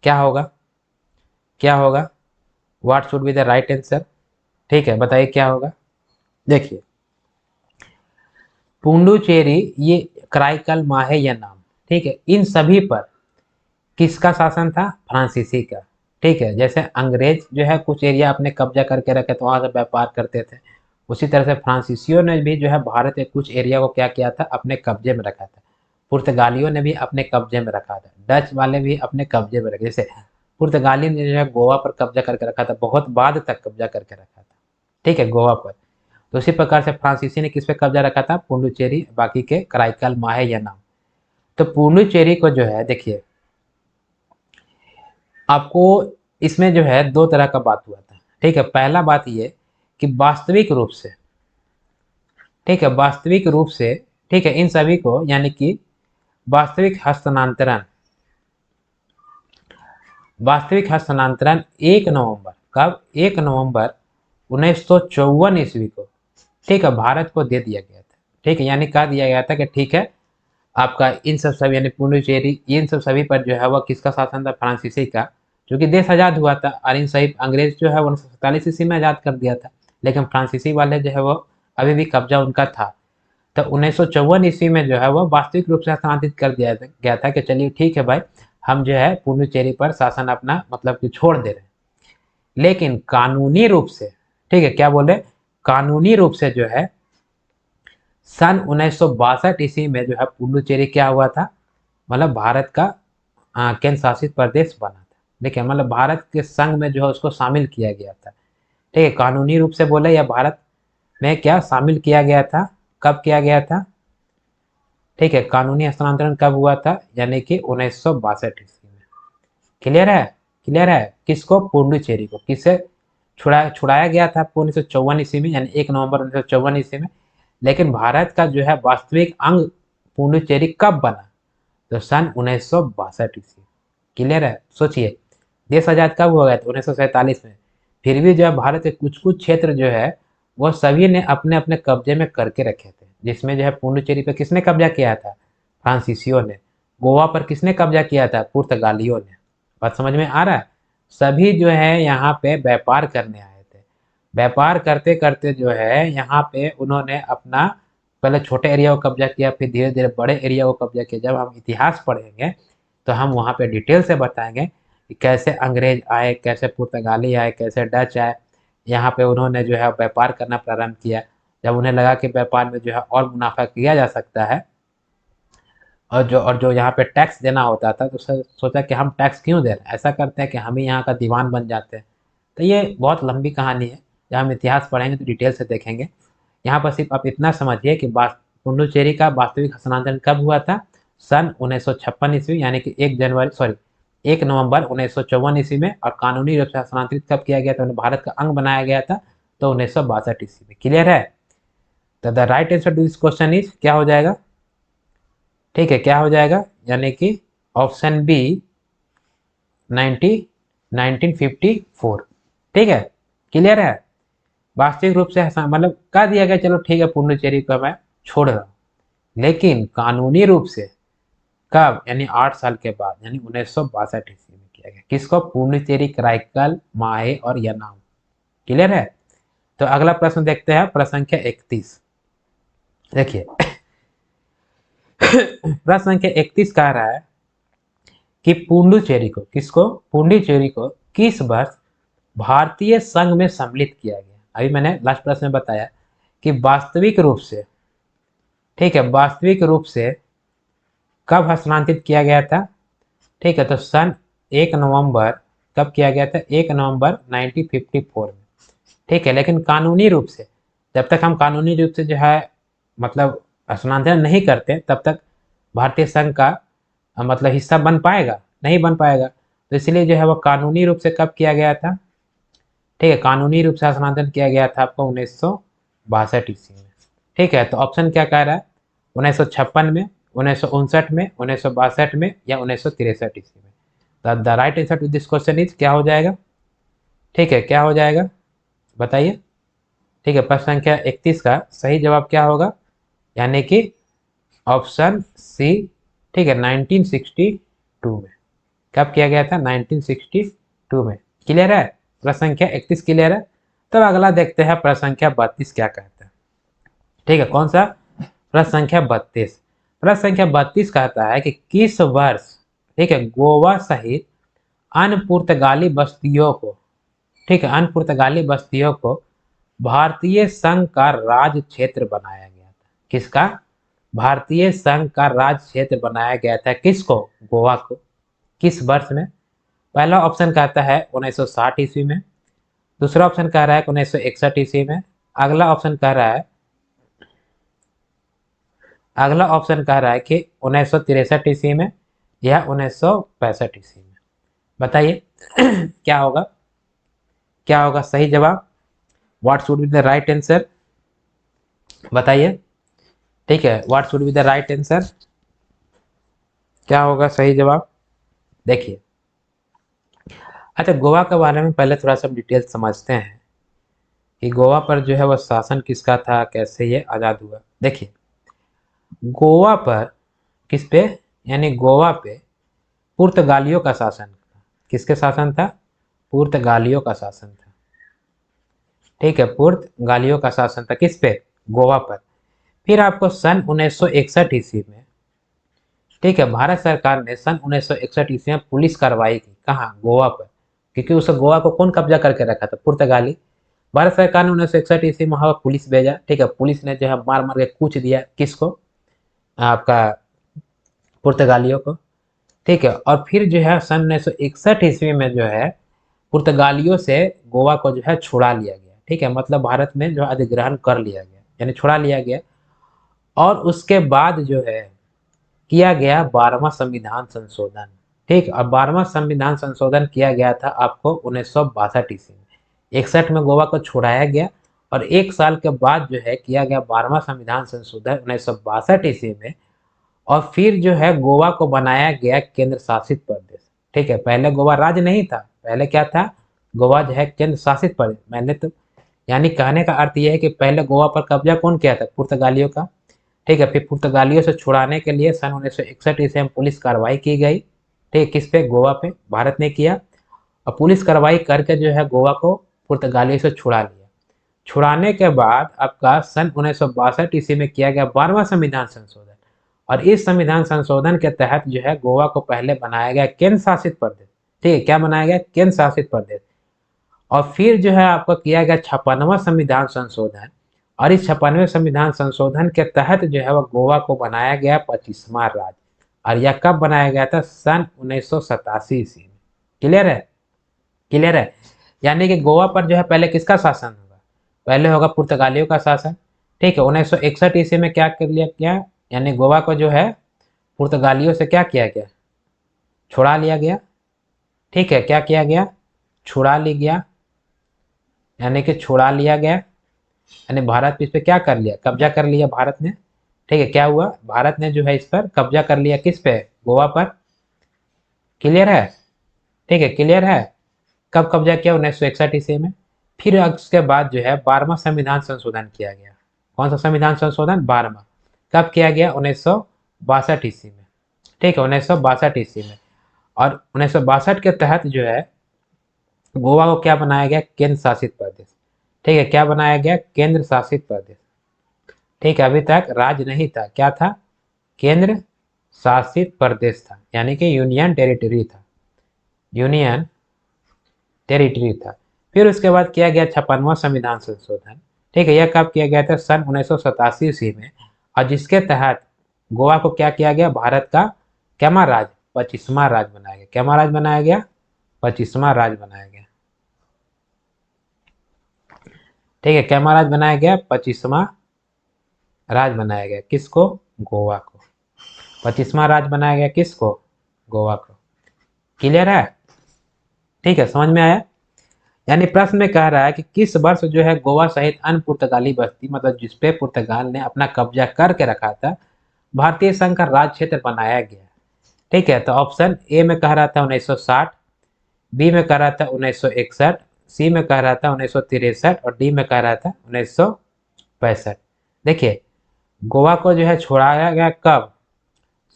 क्या होगा? क्या होगा? What should be the right answer? ठीक है, बताइए क्या होगा? देखिए, पुडुचेरी, ये कराईकल, माहे या नाम, ठीक है, इन सभी पर किसका शासन था? फ्रांसीसी का। ठीक है, जैसे अंग्रेज जो है कुछ एरिया अपने कब्जा करके रखे तो वहां से व्यापार करते थे, उसी तरह से फ्रांसीसियों ने भी जो है भारत के कुछ एरिया को क्या किया था? अपने कब्जे में रखा था। पुर्तगालियों ने भी अपने कब्जे में रखा था, डच वाले भी अपने कब्जे में रखे। जैसे पुर्तगाली ने जो है गोवा पर कब्जा करके रखा था, बहुत बाद तक कब्जा करके रखा था। ठीक है, गोवा पर। तो उसी प्रकार से फ्रांसीसी ने किस पे कब्जा रखा था? पुडुचेरी, बाकी के कराईकल, माहे या नाम। तो पुडुचेरी को जो है, देखिए, आपको इसमें जो है दो तरह का बात हुआ था। ठीक है, पहला बात ये कि वास्तविक रूप से, ठीक है, वास्तविक रूप से, ठीक है, इन सभी को, यानी कि वास्तविक हस्तांतरण, वास्तविक हस्तांतरण 1 नवंबर, कब? 1 नवंबर 1954 ईस्वी को, ठीक है, भारत को दे दिया गया था। ठीक है, यानी कह दिया गया था कि ठीक है, आपका इन सब सभी, यानी पुडुचेरी, इन सब सभी पर जो है वह किसका शासन था? फ्रांसीसी का। क्योंकि देश आज़ाद हुआ था और इन सही अंग्रेज जो है 1947 ईस्वी में आज़ाद कर दिया था, लेकिन फ्रांसीसी वाले जो है वो अभी भी कब्जा उनका था। तो 1954 ईस्वी में जो है वह वास्तविक रूप से हस्तांतरित कर दिया गया था कि चलिए ठीक है भाई, हम जो है पुडुचेरी पर शासन अपना मतलब कि छोड़ दे रहे हैं। लेकिन कानूनी रूप से, ठीक है, क्या बोले? कानूनी रूप से जो है सन 1962 ईस्वी में जो है पुडुचेरी क्या हुआ था? मतलब भारत का केंद्र शासित प्रदेश बना था। देखिए, मतलब भारत के संघ में जो है उसको शामिल किया गया था। ठीक है, कानूनी रूप से बोले या भारत में क्या शामिल किया गया था? कब किया गया था? ठीक है, कानूनी हस्तांतरण कब हुआ था? यानी कि 1962 ईस्वी में। क्लियर है? क्लियर है? किसको? पुडुचेरी को। किसे छुड़ाया गया था? 1954 ईस्वी में, यानी 1 नवंबर 1954 ईस्वी में। लेकिन भारत का जो है वास्तविक अंग पुडुचेरी कब बना? तो सन 1962 ईस्वी। क्लियर है? सोचिए, देश आजाद कब हुआ गया था? 1947 में। फिर भी जो है भारत के कुछ कुछ क्षेत्र जो है वो सभी ने अपने अपने कब्जे में करके रखे थे, जिसमें जो है पुडुचेरी पे किसने कब्जा किया था? फ्रांसीसियों ने। गोवा पर किसने कब्जा किया था? पुर्तगालियों ने। बात समझ में आ रहा है? सभी जो है यहाँ पे व्यापार करने आए थे। व्यापार करते करते जो है यहाँ पे उन्होंने अपना पहले छोटे एरिया को कब्जा किया, फिर धीरे धीरे बड़े एरिया को कब्जा किया। जब हम इतिहास पढ़ेंगे तो हम वहाँ पे डिटेल से बताएंगे कि कैसे अंग्रेज आए, कैसे पुर्तगाली आए, कैसे डच आए, यहाँ पे उन्होंने जो है व्यापार करना प्रारंभ किया। जब उन्हें लगा कि व्यापार में जो है और मुनाफा किया जा सकता है, और जो यहाँ पे टैक्स देना होता था, तो सोचा कि हम टैक्स क्यों दे रहे हैं, ऐसा करते हैं कि हम ही यहाँ का दीवान बन जाते हैं। तो ये बहुत लंबी कहानी है, जब हम इतिहास पढ़ेंगे तो डिटेल से देखेंगे। यहाँ पर सिर्फ आप इतना समझिए कि पुडुचेरी का वास्तविक हस्तांतरण कब हुआ था? सन 1956 ईस्वी, यानी कि 1 नवंबर 1954 ईस्वी में। और कानूनी रूप से हस्तांतरित कब किया गया था? उन्हें भारत का अंग बनाया गया था, तो 1962 ईस्वी में। क्लियर है? तो the right answer to this question is क्या हो जाएगा? ठीक है, क्या हो जाएगा? यानी कि ऑप्शन बी, 1954। ठीक है, क्लियर है? वास्तविक रूप से मतलब कह दिया गया चलो ठीक है पुडुचेरी को मैं छोड़ रहा हूँ, लेकिन कानूनी रूप से कब? यानी 8 साल के बाद, यानी 1962 ईस्वी में किया गया। किसको? पुडुचेरी, कराईकल, माहे और यनाम। क्लियर है? तो अगला प्रश्न देखते हैं, प्रश्न संख्या 31। देखिए, प्रश्न संख्या 31 कह रहा है कि पुडुचेरी को, किसको? पुडुचेरी को किस वर्ष भारतीय संघ में सम्मिलित किया गया? अभी मैंने लास्ट प्रश्न में बताया कि वास्तविक रूप से, ठीक है, वास्तविक रूप से कब हस्तांतरित किया गया था? ठीक है, तो सन 1 नवंबर, कब किया गया था? 1 नवंबर 1954 में। ठीक है, लेकिन कानूनी रूप से, जब तक हम कानूनी रूप से जो है मतलब हस्तांतरण नहीं करते तब तक भारतीय संघ का मतलब हिस्सा बन पाएगा? नहीं बन पाएगा। तो इसलिए जो है वो कानूनी रूप से कब किया गया था? ठीक है, कानूनी रूप से हस्तांतरण किया गया था आपको 1962 ईस्वी में। ठीक है, तो ऑप्शन क्या कह रहा है? 1956 में, 1959 में, 1962 में या 1963 ईस्वी में? तो the right answer to this question is क्या हो जाएगा? ठीक है, क्या हो जाएगा बताइए? ठीक है, प्रश्न संख्या 31 का सही जवाब क्या होगा? यानी कि ऑप्शन सी। ठीक है, 1962 में। कब किया गया था? 1962 में। क्लियर है? प्रश्न संख्या 31 क्लियर है? तब अगला देखते हैं प्रश्न संख्या 32 क्या कहता है। ठीक है, कौन सा? प्रश्न संख्या 32। प्रश्न संख्या 32 कहता है कि किस वर्ष, ठीक है, गोवा सहित अन्य पुर्तगाली बस्तियों को, ठीक है, अन्य पुर्तगाली बस्तियों को भारतीय संघ का राज्य क्षेत्र बनाया गया था? किसका? भारतीय संघ का राज्य क्षेत्र बनाया गया था किसको? गोवा को। किस वर्ष में? पहला ऑप्शन कहता है 1960 ईस्वी में। दूसरा ऑप्शन कह रहा है 1961 ईस्वी में। अगला ऑप्शन कह रहा है, अगला ऑप्शन कह रहा है कि 1963 ईस्वी में या 1965 ईस्वी में। बताइए क्या होगा? क्या होगा सही जवाब? What should be the right answer? बताइए। ठीक है, what should be the right answer? क्या होगा सही जवाब? देखिए, अच्छा, गोवा के बारे में पहले थोड़ा सा डिटेल समझते हैं कि गोवा पर जो है वह शासन किसका था, कैसे ये आज़ाद हुआ। देखिए, गोवा पर किस पे, यानी गोवा पे पुर्तगालियों का शासन था। किसके शासन था? पुर्तगालियों का शासन था। ठीक है, पुर्तगालियों का शासन था किस पे? गोवा पर। फिर आपको सन 1961 ईस्वी में, ठीक है, भारत सरकार ने सन 1961 ईस्वी में पुलिस कार्रवाई की। कहाँ? गोवा पर। क्योंकि उस गोवा को कौन कब्जा करके रखा था? पुर्तगाली। भारत सरकार ने 1961 ईस्वी में वहाँ पर पुलिस भेजा। ठीक है, पुलिस ने जो है मार मार के कूच दिया किसको? आपका पुर्तगालियों को। ठीक है, और फिर जो है सन 1961 ईस्वी में जो है पुर्तगालियों से गोवा को जो है छुड़ा लिया गया। ठीक है, मतलब भारत में जो अधिग्रहण कर लिया गया, यानी छुड़ा लिया गया। और उसके बाद जो है किया गया 12वां संविधान संशोधन। ठीक, अब 12वां संविधान संशोधन किया गया था आपको 1962 ईस्वी में। 61 में गोवा को छुड़ाया गया और 1 साल के बाद जो है किया गया 12वां संविधान संशोधन 1962 ईस्वी में। और फिर जो है गोवा को बनाया गया केंद्र शासित प्रदेश। ठीक है, पहले गोवा राज्य नहीं था, पहले क्या था? गोवा जो है केंद्र शासित प्रदेश। मैंने तो, यानी कहने का अर्थ यह है कि पहले गोवा पर कब्जा कौन किया था? पुर्तगालियों का। ठीक है, फिर पुर्तगालियों से छुड़ाने के लिए सन 1961 ईस्वी में पुलिस कार्रवाई की गई। ठीक, किस पे? गोवा पे भारत ने किया। और पुलिस कार्रवाई करके जो है गोवा को पुर्तगालियों से छुड़ा लिया। छुड़ाने के बाद आपका सन 1962 ईस्वी में किया गया 12वां संविधान संशोधन। और इस संविधान संशोधन के तहत जो है गोवा को पहले बनाया गया केंद्र शासित प्रदेश। ठीक है, क्या बनाया गया? केंद्र शासित प्रदेश। और फिर जो है आपका किया गया 56वां संविधान संशोधन। और इस 56वें संविधान संशोधन के तहत जो है वह गोवा को बनाया गया 25वां राज्य। और यह कब बनाया गया था? सन 1987 ईस्वी में। क्लियर है? क्लियर है? यानी कि गोवा पर जो है पहले किसका शासन होगा? पहले होगा पुर्तगालियों का शासन। ठीक है, 1961 ईस्वी में क्या कर लिया गया? यानी गोवा को जो है पुर्तगालियों से क्या किया गया? छुड़ा लिया गया। ठीक है, क्या किया गया? छुड़ा लिया गया, यानी कि छुड़ा लिया गया। यानी भारत इस पे क्या कर लिया? कब्जा कर लिया भारत ने। ठीक है, क्या हुआ? भारत ने जो है इस पर कब्जा कर लिया। किस पे? गोवा पर। क्लियर है? ठीक है, क्लियर है? कब कब्जा किया? 1961 ईस्वी में। फिर उसके बाद जो है 12वां संविधान संशोधन किया गया। कौन सा संविधान संशोधन? 12वां। कब किया गया? 1962 ईस्वी में। ठीक है, 1962 ईस्वी में। और 1962 के तहत जो है गोवा को क्या बनाया गया? केंद्र शासित प्रदेश। ठीक है, क्या बनाया गया? केंद्र शासित प्रदेश। ठीक है, अभी तक राज्य नहीं था, क्या था? केंद्र शासित प्रदेश था, यानी कि यूनियन टेरिटरी था। यूनियन टेरिटरी था। फिर उसके बाद किया गया 56वां संविधान संशोधन, ठीक है, यह कब किया गया था? सन 1987 ईस्वी में, और जिसके तहत गोवा को क्या किया गया? भारत का कैमा राज, 25वां राज्य बनाया गया। कैमा राज्य बनाया गया? 25वां राज्य बनाया गया। ठीक है, कैमा राज्य बनाया गया? 25वां राज्य बनाया गया। किसको? गोवा को। 25वां राज्य बनाया गया किसको? गोवा को। क्लियर है? ठीक है, समझ में आया? यानी प्रश्न में कह रहा है कि किस वर्ष जो है गोवा सहित अन्य पुर्तगाली बस्ती, मतलब जिसपे पुर्तगाल ने अपना कब्जा करके रखा था, भारतीय संघ का राज्य क्षेत्र बनाया गया। ठीक है, तो ऑप्शन ए में कह रहा था 1960, बी में कह रहा था 1961, सी में कह रहा था 1963 और डी में कह रहा था 1965। देखिए, गोवा को जो है छोड़ाया गया कब?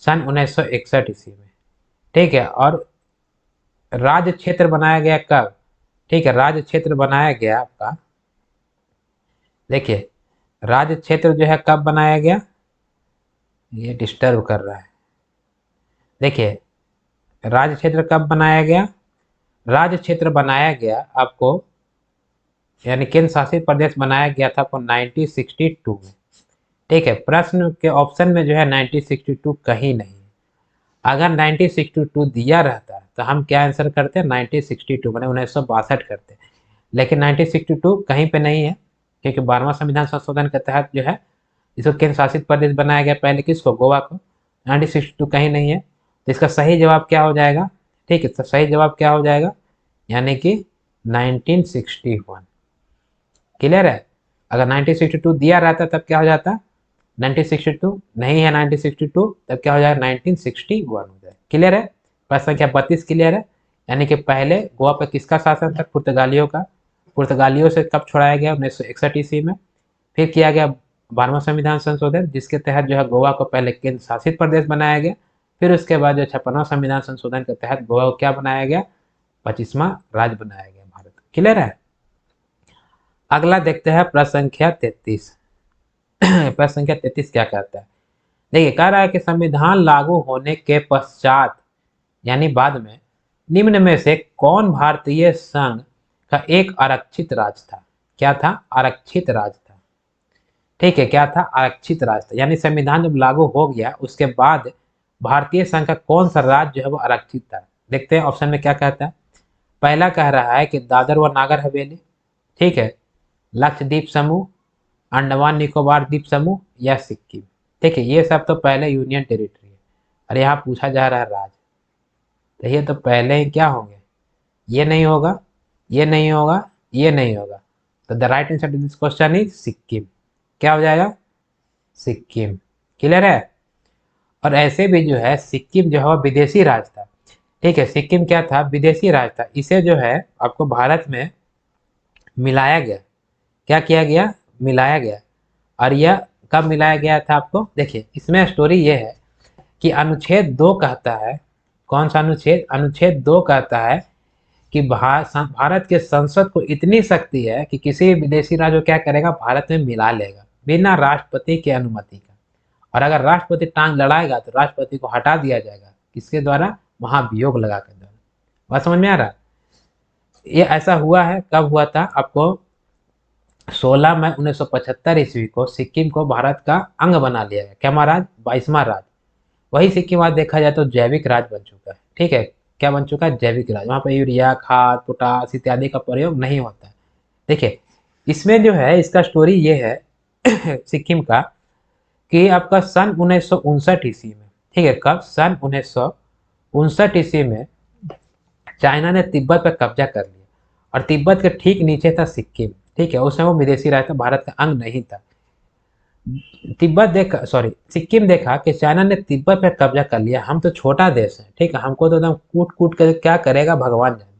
सन 1961 ईस्वी में। ठीक है, और राज्य क्षेत्र बनाया गया कब? ठीक है, राज्य क्षेत्र बनाया गया आपका, देखिए, राज्य क्षेत्र जो है कब बनाया गया? ये डिस्टर्ब कर रहा है। देखिए, राज्य क्षेत्र कब बनाया गया? राज्य क्षेत्र बनाया गया आपको, यानी केंद्र शासित प्रदेश बनाया गया था आपको 1962 में। ठीक है, प्रश्न के ऑप्शन में जो है 1962 कहीं नहीं है। अगर 1962 दिया रहता तो हम क्या आंसर करते? 1962 मैंने 1962 करते, लेकिन 1962 कहीं पे नहीं है, क्योंकि 12वां संविधान संशोधन के तहत जो है इसको केंद्र शासित प्रदेश बनाया गया पहले, किसको? गोवा को। 1962 कहीं नहीं है, तो इसका सही जवाब क्या हो जाएगा? ठीक है, तो सही जवाब क्या हो जाएगा? यानी कि 1961। क्लियर है? अगर 1962 दिया रहता तब क्या हो जाता? 1962 नहीं है, 1962 तब क्या हो जाएगा? 1961 हो जाएगा। क्लियर है? प्रश्न संख्या 32 क्लियर है? यानी कि पहले गोवा पर किसका शासन था? पुर्तगालियों का। पुर्तगालियों से कब छुड़ाया गया? 1961 ईस्वी में। फिर किया गया 12वां संविधान संशोधन, जिसके तहत जो है गोवा को पहले केंद्र शासित प्रदेश बनाया गया। फिर उसके बाद जो 56वां संविधान संशोधन के तहत गोवा को क्या बनाया गया? 25वां राज्य बनाया गया भारत। क्लियर है? अगला देखते हैं प्रश्न संख्या 33। प्रश्न संख्या 33 क्या कहता है? देखिए, कह रहा है कि संविधान लागू होने के पश्चात, यानी बाद में, निम्न में से कौन भारतीय संघ का एक आरक्षित राज्य था? क्या था? आरक्षित राज्य था। ठीक है, क्या था? आरक्षित राज्य था। यानी संविधान जब लागू हो गया उसके बाद भारतीय संघ का कौन सा राज्य जो है वो आरक्षित था? देखते हैं ऑप्शन में क्या कहता है। पहला कह रहा है कि दादर व नागर हवेली, ठीक है, लक्षद्वीप समूह, अंडमान निकोबार द्वीप समूह या सिक्किम। ठीक है, ये सब तो पहले यूनियन टेरिटरी है, और यहाँ पूछा जा रहा है राज्य, तो ये तो पहले ही क्या होंगे? ये नहीं होगा, ये नहीं होगा, ये नहीं होगा, तो the right answer to this question is Sikkim. क्या हो जाएगा? सिक्किम। क्लियर है? और ऐसे भी जो है सिक्किम जो है वो विदेशी राज्य था। ठीक है, सिक्किम क्या था? विदेशी राज्य था। इसे जो है आपको भारत में मिलाया गया। क्या किया गया? मिलाया गया। और यह कब मिलाया गया था आपको? देखिए, इसमें स्टोरी ये है कि अनुच्छेद 2 कहता है, कौन सा अनुच्छेद? अनुच्छेद 2 कहता है कि भारत के संसद को इतनी शक्ति है कि किसी भी विदेशी राज्य को क्या करेगा? भारत में मिला लेगा बिना राष्ट्रपति की अनुमति का। और अगर राष्ट्रपति टांग लड़ाएगा तो राष्ट्रपति को हटा दिया जाएगा, किसके द्वारा? महाभियोग लगा के द्वारा। बात समझ में आ रहा? ये ऐसा हुआ है, कब हुआ था आपको? 16 मई 1975 ईस्वी को सिक्किम को भारत का अंग बना लिया गया। क्या महाराज? 22वां राज्य। वही सिक्किम आज देखा जाए तो जैविक राज्य बन चुका है। ठीक है, क्या बन चुका है? जैविक राज्य। वहाँ पर यूरिया, खाद, पोटास इत्यादि का प्रयोग नहीं होता है। देखिए, इसमें जो है इसका स्टोरी ये है सिक्किम का, कि आपका सन 1959 ईस्वी में, ठीक है, कब? सन 1959 ईस्वी में चाइना ने तिब्बत पर कब्जा कर लिया, और तिब्बत के ठीक नीचे था सिक्किम। ठीक है, उस समय वो विदेशी राज्य था, भारत का अंग नहीं था। तिब्बत देखा, सॉरी, सिक्किम देखा कि चाइना ने तिब्बत पर कब्जा कर लिया, हम तो छोटा देश है, ठीक है, हमको तो एकदम कूट कूट कर क्या करेगा भगवान जाने।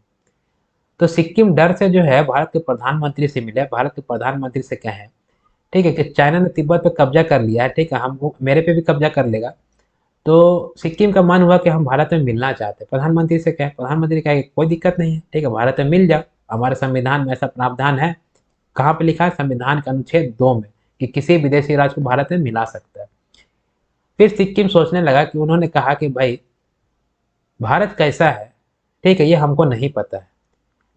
तो सिक्किम डर से जो है भारत के प्रधानमंत्री से मिले, भारत के प्रधानमंत्री से कहे, ठीक है, कि चाइना ने तिब्बत पे कब्जा कर लिया है, ठीक है, हम मेरे पे भी कब्जा कर लेगा, तो सिक्किम का मन हुआ कि हम भारत में मिलना चाहते हैं। प्रधानमंत्री से कहे, प्रधानमंत्री कहे कोई दिक्कत नहीं है, ठीक है, भारत में मिल जाओ, हमारे संविधान में ऐसा प्रावधान है। कहाँ पे लिखा है? संविधान के अनुच्छेद 2 में, कि किसी विदेशी राज्य को भारत में मिला सकता है। फिर सिक्किम सोचने लगा, कि उन्होंने कहा कि भाई भारत कैसा है, ठीक है, ये हमको नहीं पता है,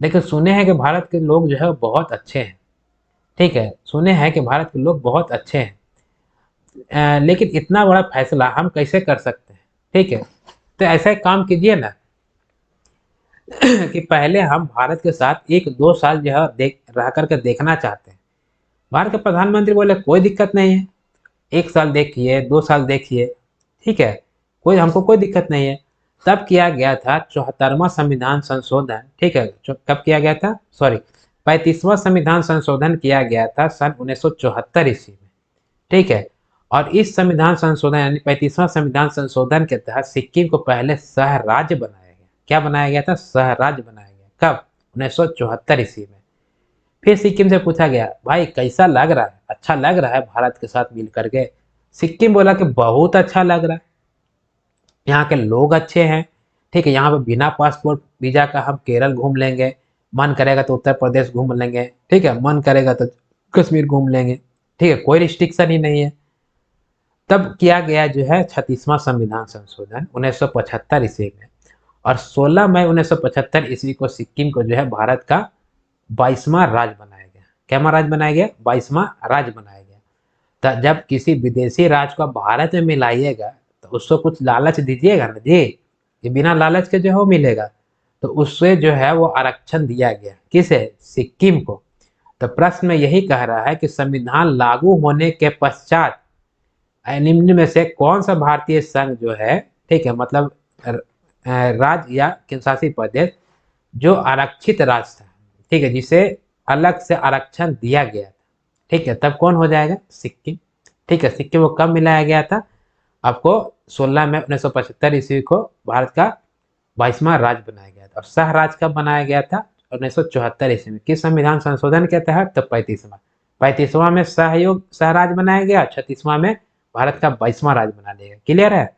लेकिन सुने हैं कि भारत के लोग जो है बहुत अच्छे हैं। ठीक है, सुने हैं कि भारत के लोग बहुत अच्छे हैं। लेकिन इतना बड़ा फैसला हम कैसे कर सकते हैं? ठीक है, तो ऐसा एक काम कीजिए ना कि पहले हम भारत के साथ 1-2 साल जो है देख रह करके देखना चाहते हैं। भारत के प्रधानमंत्री बोले कोई दिक्कत नहीं है, 1 साल देखिए, 2 साल देखिए, ठीक है, कोई हमको कोई दिक्कत नहीं है। तब किया गया था 74वां संविधान संशोधन। ठीक है, कब किया गया था? सॉरी, 35वां संविधान संशोधन किया गया था सन 1974 ईस्वी में। ठीक है, और इस संविधान संशोधन यानी 35वां संविधान संशोधन के तहत सिक्किम को पहले सह राज्य बनाया गया। क्या बनाया गया था? सह राज्य बनाया गया। कब? 1974 ईस्वी में। फिर सिक्किम से पूछा गया, भाई कैसा लग रहा है? अच्छा लग रहा है भारत के साथ मिल करके? सिक्किम बोला कि बहुत अच्छा लग रहा है, यहाँ के लोग अच्छे हैं। ठीक है, यहाँ पे बिना पासपोर्ट वीजा का हम केरल घूम लेंगे, मन करेगा तो उत्तर प्रदेश घूम लेंगे, ठीक है, मन करेगा तो कश्मीर घूम लेंगे, ठीक है, कोई रिस्ट्रिक्शन ही नहीं है। तब किया गया जो है 36वां संविधान संशोधन 1975 ईस्वी में, और 16 मई 1975 ईस्वी को सिक्किम को जो है भारत का 22वां राज्य बनाया गया। क्या राज्य बनाया गया? 22वां राज्य बनाया गया। तो जब किसी विदेशी राज्य को भारत में मिलाइएगा तो उसको कुछ लालच दीजिएगा ना जी, ये बिना लालच के जो है वो मिलेगा। तो उससे जो है वो आरक्षण दिया गया, किसे? सिक्किम को। तो प्रश्न में यही कह रहा है कि संविधान लागू होने के पश्चात निम्न में से कौन सा भारतीय संघ जो है, ठीक है, मतलब राज्य या केंद्र शासित प्रदेश जो आरक्षित राज्य था, ठीक है, जिसे अलग से आरक्षण दिया गया था, ठीक है, तब कौन हो जाएगा? सिक्किम। ठीक है, सिक्किम को कब मिलाया गया था? आपको 16 मई 1975 ईस्वी को भारत का 22वां राज्य बनाया गया था। और सह राज्य कब बनाया गया था? 1974 ईस्वी में। किस संविधान संशोधन के तहत? तो 35वां में सहयोग सह राज्य बनाया गया, 36वां में भारत का 22वां राज्य बना दिया गया। क्लियर है?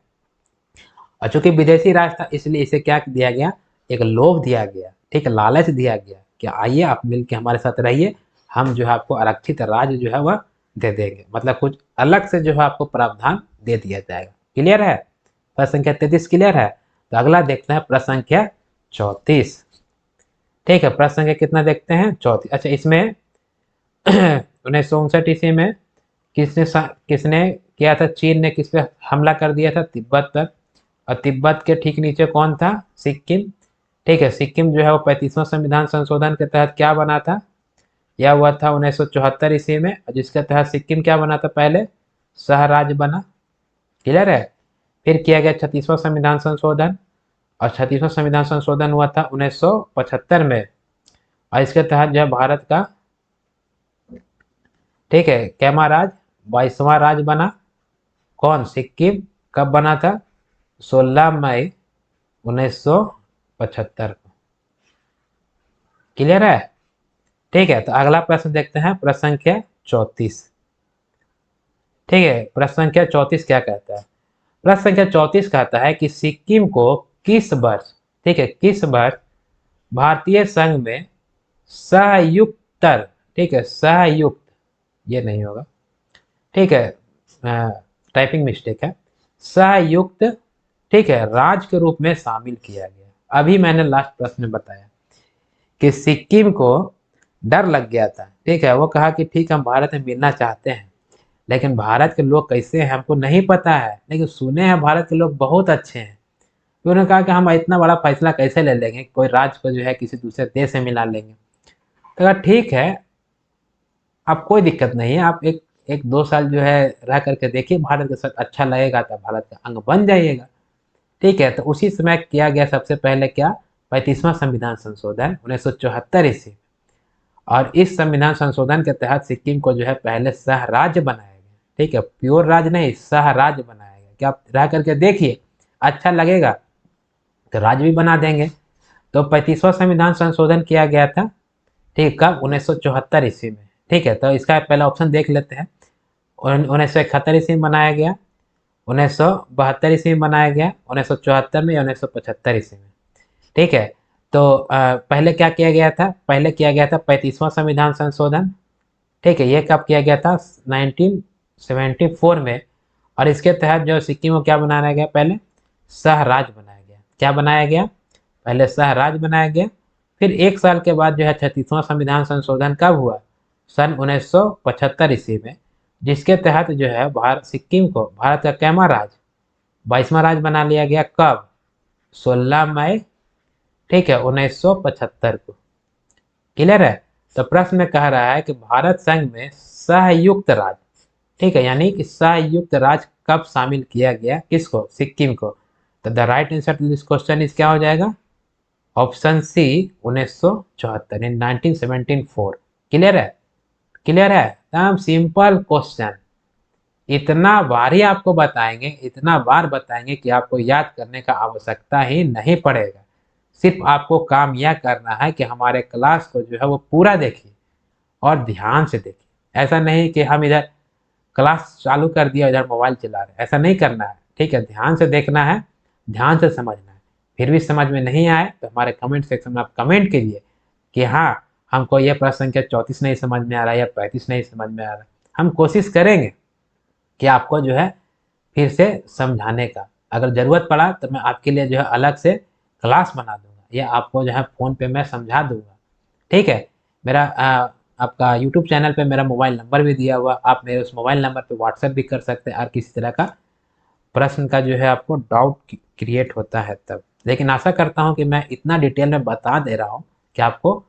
और चूंकि विदेशी राज था इसलिए इसे क्या दिया गया? एक लोभ दिया गया, ठीक है, लालच दिया गया कि आइए आप मिलके हमारे साथ रहिए, हम जो है आपको आरक्षित राज्य जो है वह दे देंगे, मतलब कुछ अलग से जो है आपको प्रावधान दे दिया जाएगा। क्लियर है? प्रश्न संख्या 33 क्लियर है? तो अगला देखते हैं प्रश्न संख्या 34। ठीक है, प्रश्न संख्या कितना देखते हैं? 34। अच्छा, इसमें 1959 ईस्वी में किसने किया था? चीन ने किस पे हमला कर दिया था? तिब्बत पर। और तिब्बत के ठीक नीचे कौन था? सिक्किम। ठीक है, सिक्किम जो है वो 35वां संविधान संशोधन के तहत क्या बना था? यह हुआ था 1974 ईस्वी में, जिसके तहत सिक्किम क्या बना था? पहले सह राज्य बना। क्लियर है? फिर किया गया 36वां संविधान संशोधन, और 36वां संविधान संशोधन हुआ था 1975 में, और इसके तहत जो है भारत का, ठीक है, कैमा राज्य 22वां राज्य बना। कौन? सिक्किम। कब बना था? 16 मई 1975 को। क्लियर है? ठीक है, तो अगला प्रश्न देखते हैं, प्रश्न संख्या 34। ठीक है, प्रश्न संख्या 34 क्या कहता है? प्रश्न संख्या 34 कहता है कि सिक्किम को किस वर्ष, ठीक है, किस वर्ष भारतीय संघ में संयुक्त, ठीक है, संयुक्त, ये नहीं होगा, ठीक है, टाइपिंग मिस्टेक है, संयुक्त, ठीक है, राज्य के रूप में शामिल किया गया। अभी मैंने लास्ट प्रश्न में बताया कि सिक्किम को डर लग गया था, ठीक है, वो कहा कि ठीक, हम भारत में मिलना चाहते हैं, लेकिन भारत के लोग कैसे हैं हमको नहीं पता है, लेकिन सुने हैं भारत के लोग बहुत अच्छे हैं। तो उन्होंने कहा कि हम इतना बड़ा फैसला कैसे ले लेंगे, कोई राज्य को जो है किसी दूसरे देश से मिला लेंगे। तो कहा ठीक है, आप कोई दिक्कत नहीं है, आप एक 1-2 साल जो है रह करके देखिए, भारत के साथ अच्छा लगेगा तो भारत का अंग बन जाइएगा। ठीक है, तो उसी समय किया गया सबसे पहले क्या? 35वां संविधान संशोधन 1974 ईस्वी। और इस संविधान संशोधन के तहत सिक्किम को जो है पहले सह राज्य बनाया गया। ठीक है, प्योर राज्य नहीं, सह राज्य बनाया गया कि आप रह करके देखिए, अच्छा लगेगा तो राज्य भी बना देंगे। तो 35वां संविधान संशोधन किया गया था, ठीक, कब? 1974 ईस्वी में। ठीक है, तो इसका पहला ऑप्शन देख लेते हैं। 1971 ईस्वी में बनाया गया, 1972 ईस्वी में बनाया गया, 1974 में या 1975 ईस्वी में। ठीक है, तो पहले क्या किया गया था? पहले किया गया था 35वां संविधान संशोधन। ठीक है, ये कब किया गया था? 1974 में। और इसके तहत जो सिक्किम को क्या बनाया गया? पहले सह राज्य बनाया गया। क्या बनाया गया? पहले सह राज्य बनाया गया, फिर 1 साल के बाद जो है 36वां संविधान संशोधन कब हुआ? सन 1975 ईस्वी में, जिसके तहत जो है भारत सिक्किम को भारत का कैमा राज्य 22वां राज्य बना लिया गया। कब? 16 मई, ठीक है, 1975 को। क्लियर है? तो प्रश्न में कह रहा है कि भारत संघ में संयुक्त राज्य, ठीक है, यानी कि संयुक्त राज्य कब शामिल किया गया? किसको? सिक्किम को। तो the right answer to this question is क्या हो जाएगा? Option C, 1974 in 1974। क्लियर है? क्लियर है? एकदम सिंपल क्वेश्चन। इतना बार ही आपको बताएंगे, इतना बार बताएंगे कि आपको याद करने का आवश्यकता ही नहीं पड़ेगा। सिर्फ आपको काम यह करना है कि हमारे क्लास को जो है वो पूरा देखिए और ध्यान से देखिए। ऐसा नहीं कि हम इधर क्लास चालू कर दिया इधर मोबाइल चला रहे, ऐसा नहीं करना है। ठीक है, ध्यान से देखना है, ध्यान से समझना है। फिर भी समझ में नहीं आए तो हमारे कमेंट सेक्शन में आप कमेंट कीजिए कि हाँ, हमको यह प्रश्न संख्या 34 नहीं समझ में आ रहा है या 35 नहीं समझ में आ रहा है। हम कोशिश करेंगे कि आपको जो है फिर से समझाने का। अगर ज़रूरत पड़ा तो मैं आपके लिए जो है अलग से क्लास बना दूंगा या आपको जो है फ़ोन पे मैं समझा दूंगा। ठीक है? मेरा आपका यूट्यूब चैनल पे मेरा मोबाइल नंबर भी दिया हुआ, आप मेरे उस मोबाइल नंबर पे व्हाट्सएप भी कर सकते हैं और किसी तरह का प्रश्न का जो है आपको डाउट क्रिएट होता है तब। लेकिन आशा करता हूँ कि मैं इतना डिटेल में बता दे रहा हूँ कि आपको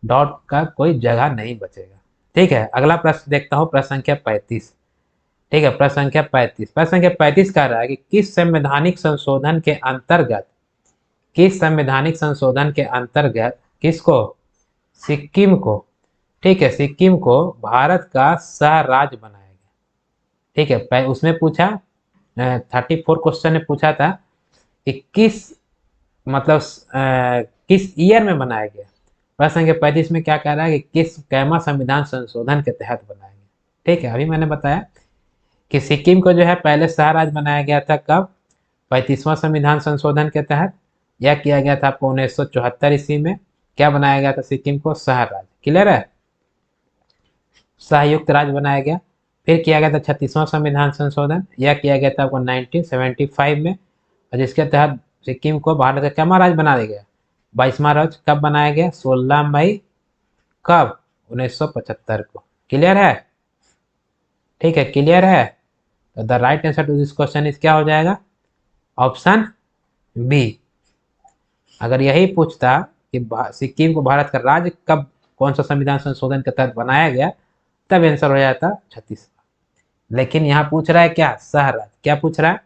डाउट का कोई जगह नहीं बचेगा। ठीक है, अगला प्रश्न देखता हूँ, प्रश्न संख्या 35। ठीक है, प्रश्न संख्या 35, प्रश्न संख्या 35 कह रहा है कि किस संवैधानिक संशोधन के अंतर्गत, किस संवैधानिक संशोधन के अंतर्गत किसको? सिक्किम को, ठीक है, सिक्किम को भारत का सह राज्य बनाया गया। ठीक है, उसमें पूछा 34 क्वेश्चन ने पूछा था कि किस, मतलब किस ईयर में बनाया गया। प्रश्न संख्या 35 में क्या कह रहा है कि किस कैमा संविधान संशोधन के तहत बनाया गया। ठीक है, अभी मैंने बताया कि सिक्किम को जो है पहले सह राज्य बनाया गया था। कब? 35वां संविधान संशोधन के तहत। यह किया गया था आपको 1974 ईस्वी में। क्या बनाया गया था? सिक्किम को सह राज्य। क्लियर है? संयुक्त राज्य बनाया गया। फिर किया गया था 36वां संविधान संशोधन, यह किया गया था आपको 1975 में, और जिसके तहत सिक्किम को भारत का कैमा राज्य बना दिया गया। 22वां राज्य कब बनाया गया? 16 मई, कब? 1975 को। क्लियर है? ठीक है, क्लियर है? तो the right answer to this question is क्या हो जाएगा? Option B. अगर यही पूछता कि सिक्किम को भारत का राज्य कब, कौन सा संविधान संशोधन के तहत बनाया गया, तब आंसर हो जाता 36। लेकिन यहाँ पूछ रहा है क्या? सह राज्य। क्या पूछ रहा है?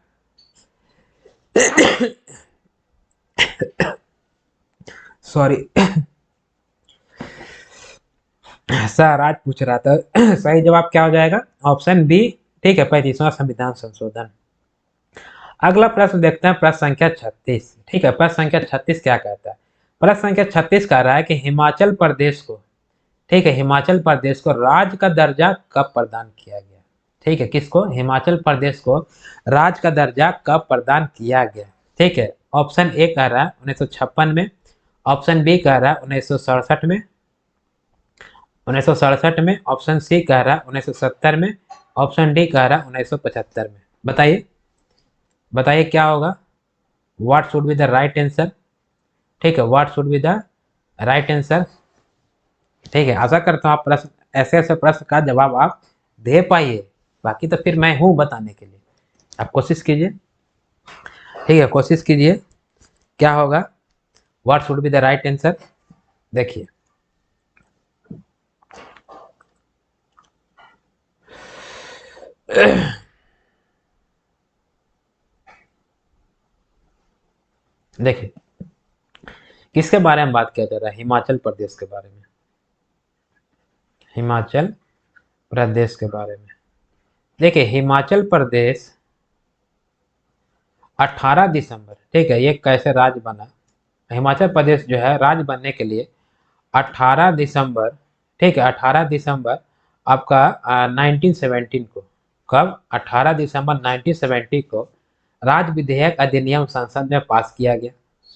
सॉरी, सह राज्य पूछ रहा था। सही जवाब क्या हो जाएगा? Option B. ठीक है, 35वां संविधान संशोधन। अगला प्रश्न देखते हैं, प्रश्न संख्या 36। ठीक है, प्रश्न संख्या 36 क्या कहता है? प्रश्न संख्या 36 कह रहा है कि हिमाचल प्रदेश को, ठीक है, हिमाचल प्रदेश को राज्य का दर्जा कब प्रदान किया गया? ठीक है, किसको? हिमाचल प्रदेश को राज्य का दर्जा कब प्रदान किया गया? ठीक है, ऑप्शन ए कह रहा है 1956 में, ऑप्शन बी कह रहा है 1967 में, 1967 में, ऑप्शन सी कह रहा है 1970 में, ऑप्शन डी कह रहा है 1975 में। बताइए, बताइए क्या होगा? What should be the right answer? ठीक है, what should be the right answer? ठीक है, आशा करता हूँ आप प्रश्न, ऐसे ऐसे प्रश्न का जवाब आप दे पाइए। बाकी तो फिर मैं हूँ बताने के लिए, आप कोशिश कीजिए। ठीक है, कोशिश कीजिए। क्या होगा? What should be the right answer? देखिए, देखिए किसके बारे में बात किया जा रहा है? हिमाचल प्रदेश के बारे में, हिमाचल प्रदेश के बारे में। देखिए, हिमाचल प्रदेश 18 दिसंबर, ठीक है, ये कैसे राज्य बना? हिमाचल प्रदेश जो है राज्य बनने के लिए 18 दिसंबर, ठीक है, 18 दिसंबर आपका 1917 को, कब? 18 दिसंबर 1970 को राज्य विधेयक अधिनियम संसद में पास किया गया।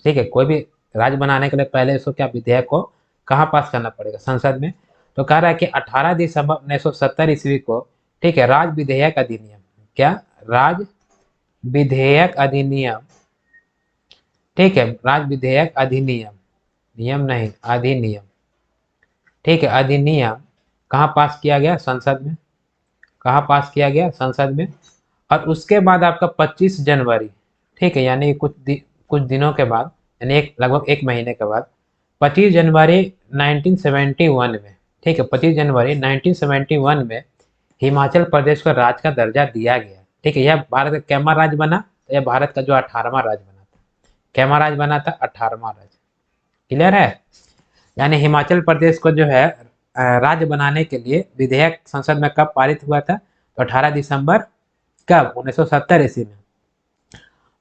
ठीक है, कोई भी राज्य बनाने के लिए पहले इसको क्या, विधेयक को कहाँ पास करना पड़ेगा? संसद में। तो कह रहा है कि 18 दिसंबर 1970 ईस्वी को, ठीक है, राज्य विधेयक अधिनियम, क्या? राज्य विधेयक अधिनियम, ठीक है, राज्य विधेयक अधिनियम नियम नहीं, अधिनियम। ठीक है, अधिनियम कहाँ पास किया गया? संसद में। कहाँ पास किया गया? संसद में। और उसके बाद आपका 25 जनवरी, ठीक है, यानी कुछ दिनों के बाद, यानी लगभग एक महीने के बाद, 25 जनवरी 1971 में, ठीक है, 25 जनवरी 1971 में हिमाचल प्रदेश को राज्य का दर्जा दिया गया। ठीक है, यह भारत का कैमा राज्य बना, तो यह भारत का जो 18वां राज्य बना था। कैमा राज्य बना था? 18वां राज्य। क्लियर है? यानी हिमाचल प्रदेश को जो है राज्य बनाने के लिए विधेयक संसद में कब पारित हुआ था? तो 18 दिसंबर, कब? 1970 ईस्वी में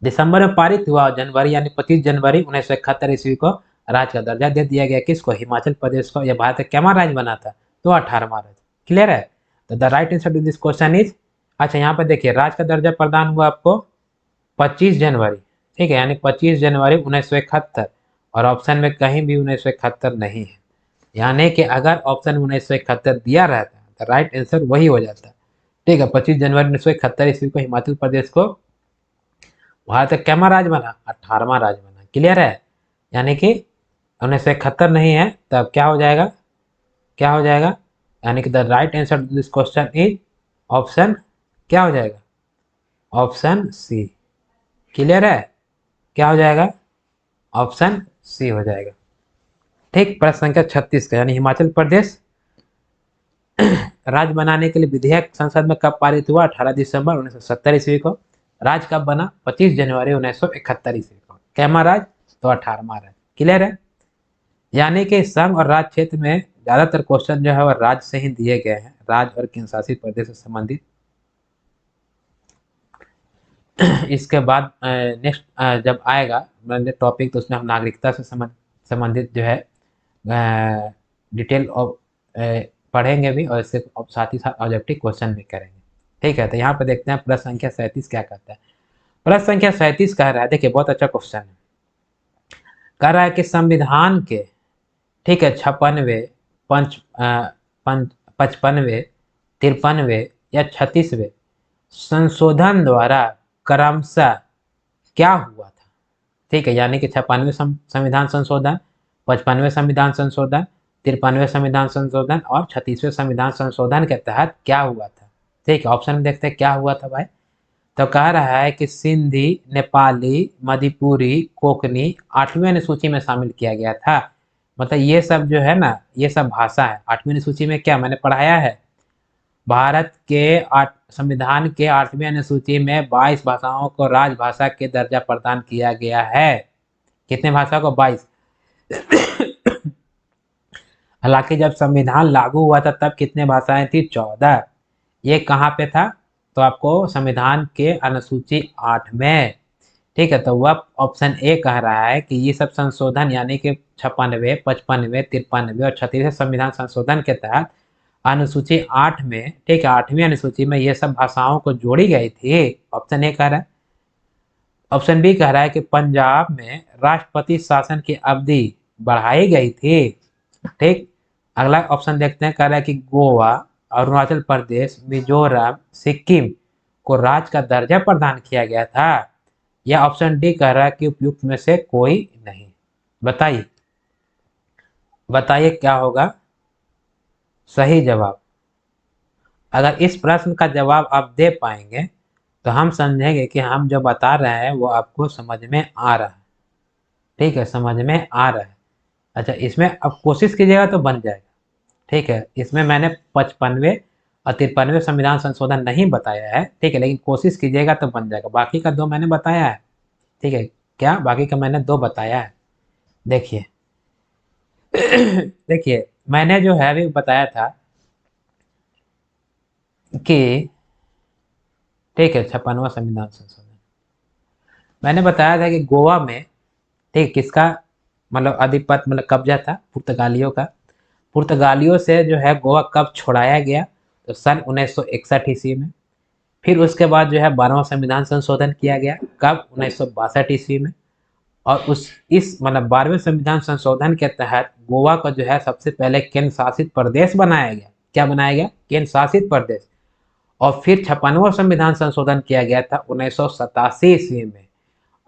दिसंबर में पारित हुआ, और जनवरी यानी 25 जनवरी 1971 ईस्वी को राज्य का दर्जा दे दिया गया। किसको? हिमाचल प्रदेश को। यह भारत का कैमा राज्य बना था? तो 18वां राज्य। क्लियर है? तो the right answer to this question is, अच्छा यहाँ पर देखिए, राज्य का दर्जा प्रदान हुआ आपको 25 जनवरी, ठीक है, यानी 25 जनवरी 1971, और ऑप्शन में कहीं भी 1971 नहीं है। यानी कि अगर ऑप्शन 1971 दिया रहता तो राइट आंसर वही हो जाता। ठीक है, 25 जनवरी 1971 ईस्वी को हिमाचल प्रदेश को भारत का कैमा राज्य बना? 18वां राज्य बना। क्लियर है? यानी कि 1971 नहीं है, तब क्या हो जाएगा? क्या हो जाएगा? यानी कि the right answer to this question is option, क्या हो जाएगा? ऑप्शन सी। क्लियर है? क्या हो जाएगा? ऑप्शन सी हो जाएगा। ठीक, प्रश्न संख्या 36 का, यानी हिमाचल प्रदेश राज्य बनाने के लिए विधेयक संसद में कब पारित हुआ? 18 दिसंबर 1970 ईस्वी को। राज्य कब बना? 25 जनवरी 1971 ईस्वी को। कैमा राज्य? तो 18वां राज्य। क्लियर है? यानी कि संघ और राज्य क्षेत्र में ज्यादातर क्वेश्चन जो है वह राज्य से ही दिए गए हैं, राज्य और केंद्र शासित प्रदेश से संबंधित। इसके बाद नेक्स्ट जब आएगा टॉपिक, तो उसमें हम नागरिकता से संबंधित जो है डिटेल पढ़ेंगे भी, और इससे साथ ही साथ ऑब्जेक्टिव क्वेश्चन भी करेंगे। ठीक है, तो यहाँ पे देखते हैं प्रश्न संख्या 37 क्या कहता है। प्रश्न संख्या 37 कह रहा है, देखिए बहुत अच्छा क्वेश्चन है। कह रहा है कि संविधान के, ठीक है, 56वें, पंच 55वें, 53वें या 36वें संशोधन द्वारा क्रमशः क्या हुआ था? ठीक है, यानी कि 56वें संविधान संशोधन, 55वें संविधान संशोधन, 53वें संविधान संशोधन और 36वें संविधान संशोधन के तहत क्या हुआ था? ठीक है, ऑप्शन में देखते हैं क्या हुआ था भाई। तो कह रहा है कि सिंधी, नेपाली, मणिपुरी, कोंकणी 8वीं अनुसूची में शामिल किया गया था। मतलब ये सब जो है ना, ये सब भाषा है। 8वीं अनुसूची में क्या मैंने पढ़ाया है, भारत के संविधान के 8वीं अनुसूची में 22 भाषाओं को राजभाषा के दर्जा प्रदान किया गया है। कितने भाषा को? 22। हालांकि जब संविधान लागू हुआ था तब कितने भाषाएं थी? 14। ये कहाँ पे था? तो आपको संविधान के अनुसूची 8 में। ठीक है, तो वह ऑप्शन ए कह रहा है कि ये सब संशोधन, यानी कि 56वें, 55वें, 53वें और 36वें संविधान संशोधन के तहत अनुसूची 8 में, ठीक है, 8वीं अनुसूची में ये सब भाषाओं को जोड़ी गई थी। ऑप्शन ए कह रहा है। ऑप्शन बी कह रहा है कि पंजाब में राष्ट्रपति शासन की अवधि बढ़ाई गई थी। ठीक, अगला ऑप्शन देखते हैं। कह रहा है कि गोवा, अरुणाचल प्रदेश, मिजोरम, सिक्किम को राज्य का दर्जा प्रदान किया गया था। या ऑप्शन डी कह रहा है कि उपयुक्त में से कोई नहीं। बताइए, बताइए क्या होगा सही जवाब। अगर इस प्रश्न का जवाब आप दे पाएंगे तो हम समझेंगे कि हम जो बता रहे हैं वो आपको समझ में आ रहा है। ठीक है, समझ में आ रहा है। अच्छा, इसमें अब कोशिश कीजिएगा तो बन जाएगा। ठीक है, इसमें मैंने 55वें और 53वें संविधान संशोधन नहीं बताया है। ठीक है, लेकिन कोशिश कीजिएगा तो बन जाएगा। बाकी का 2 मैंने बताया है। ठीक है, क्या बाकी का मैंने 2 बताया है? देखिए देखिए, मैंने जो है अभी बताया था कि, ठीक है, 56वां संविधान संशोधन मैंने बताया था कि गोवा में, ठीक, किसका मतलब आधिपत्य, मतलब कब्जा था? पुर्तगालियों का। पुर्तगालियों से जो है गोवा कब छुड़ाया गया? तो सन 1961 ईस्वी में। फिर उसके बाद जो है 12वां संविधान संशोधन किया गया, कब? 1962 ईस्वी में। और उस इस मतलब 12वें संविधान संशोधन के तहत गोवा को जो है सबसे पहले केंद्र शासित प्रदेश बनाया गया। क्या बनाया गया? केंद्र शासित प्रदेश। और फिर 56वां संविधान संशोधन किया गया था 1987 ईस्वी में।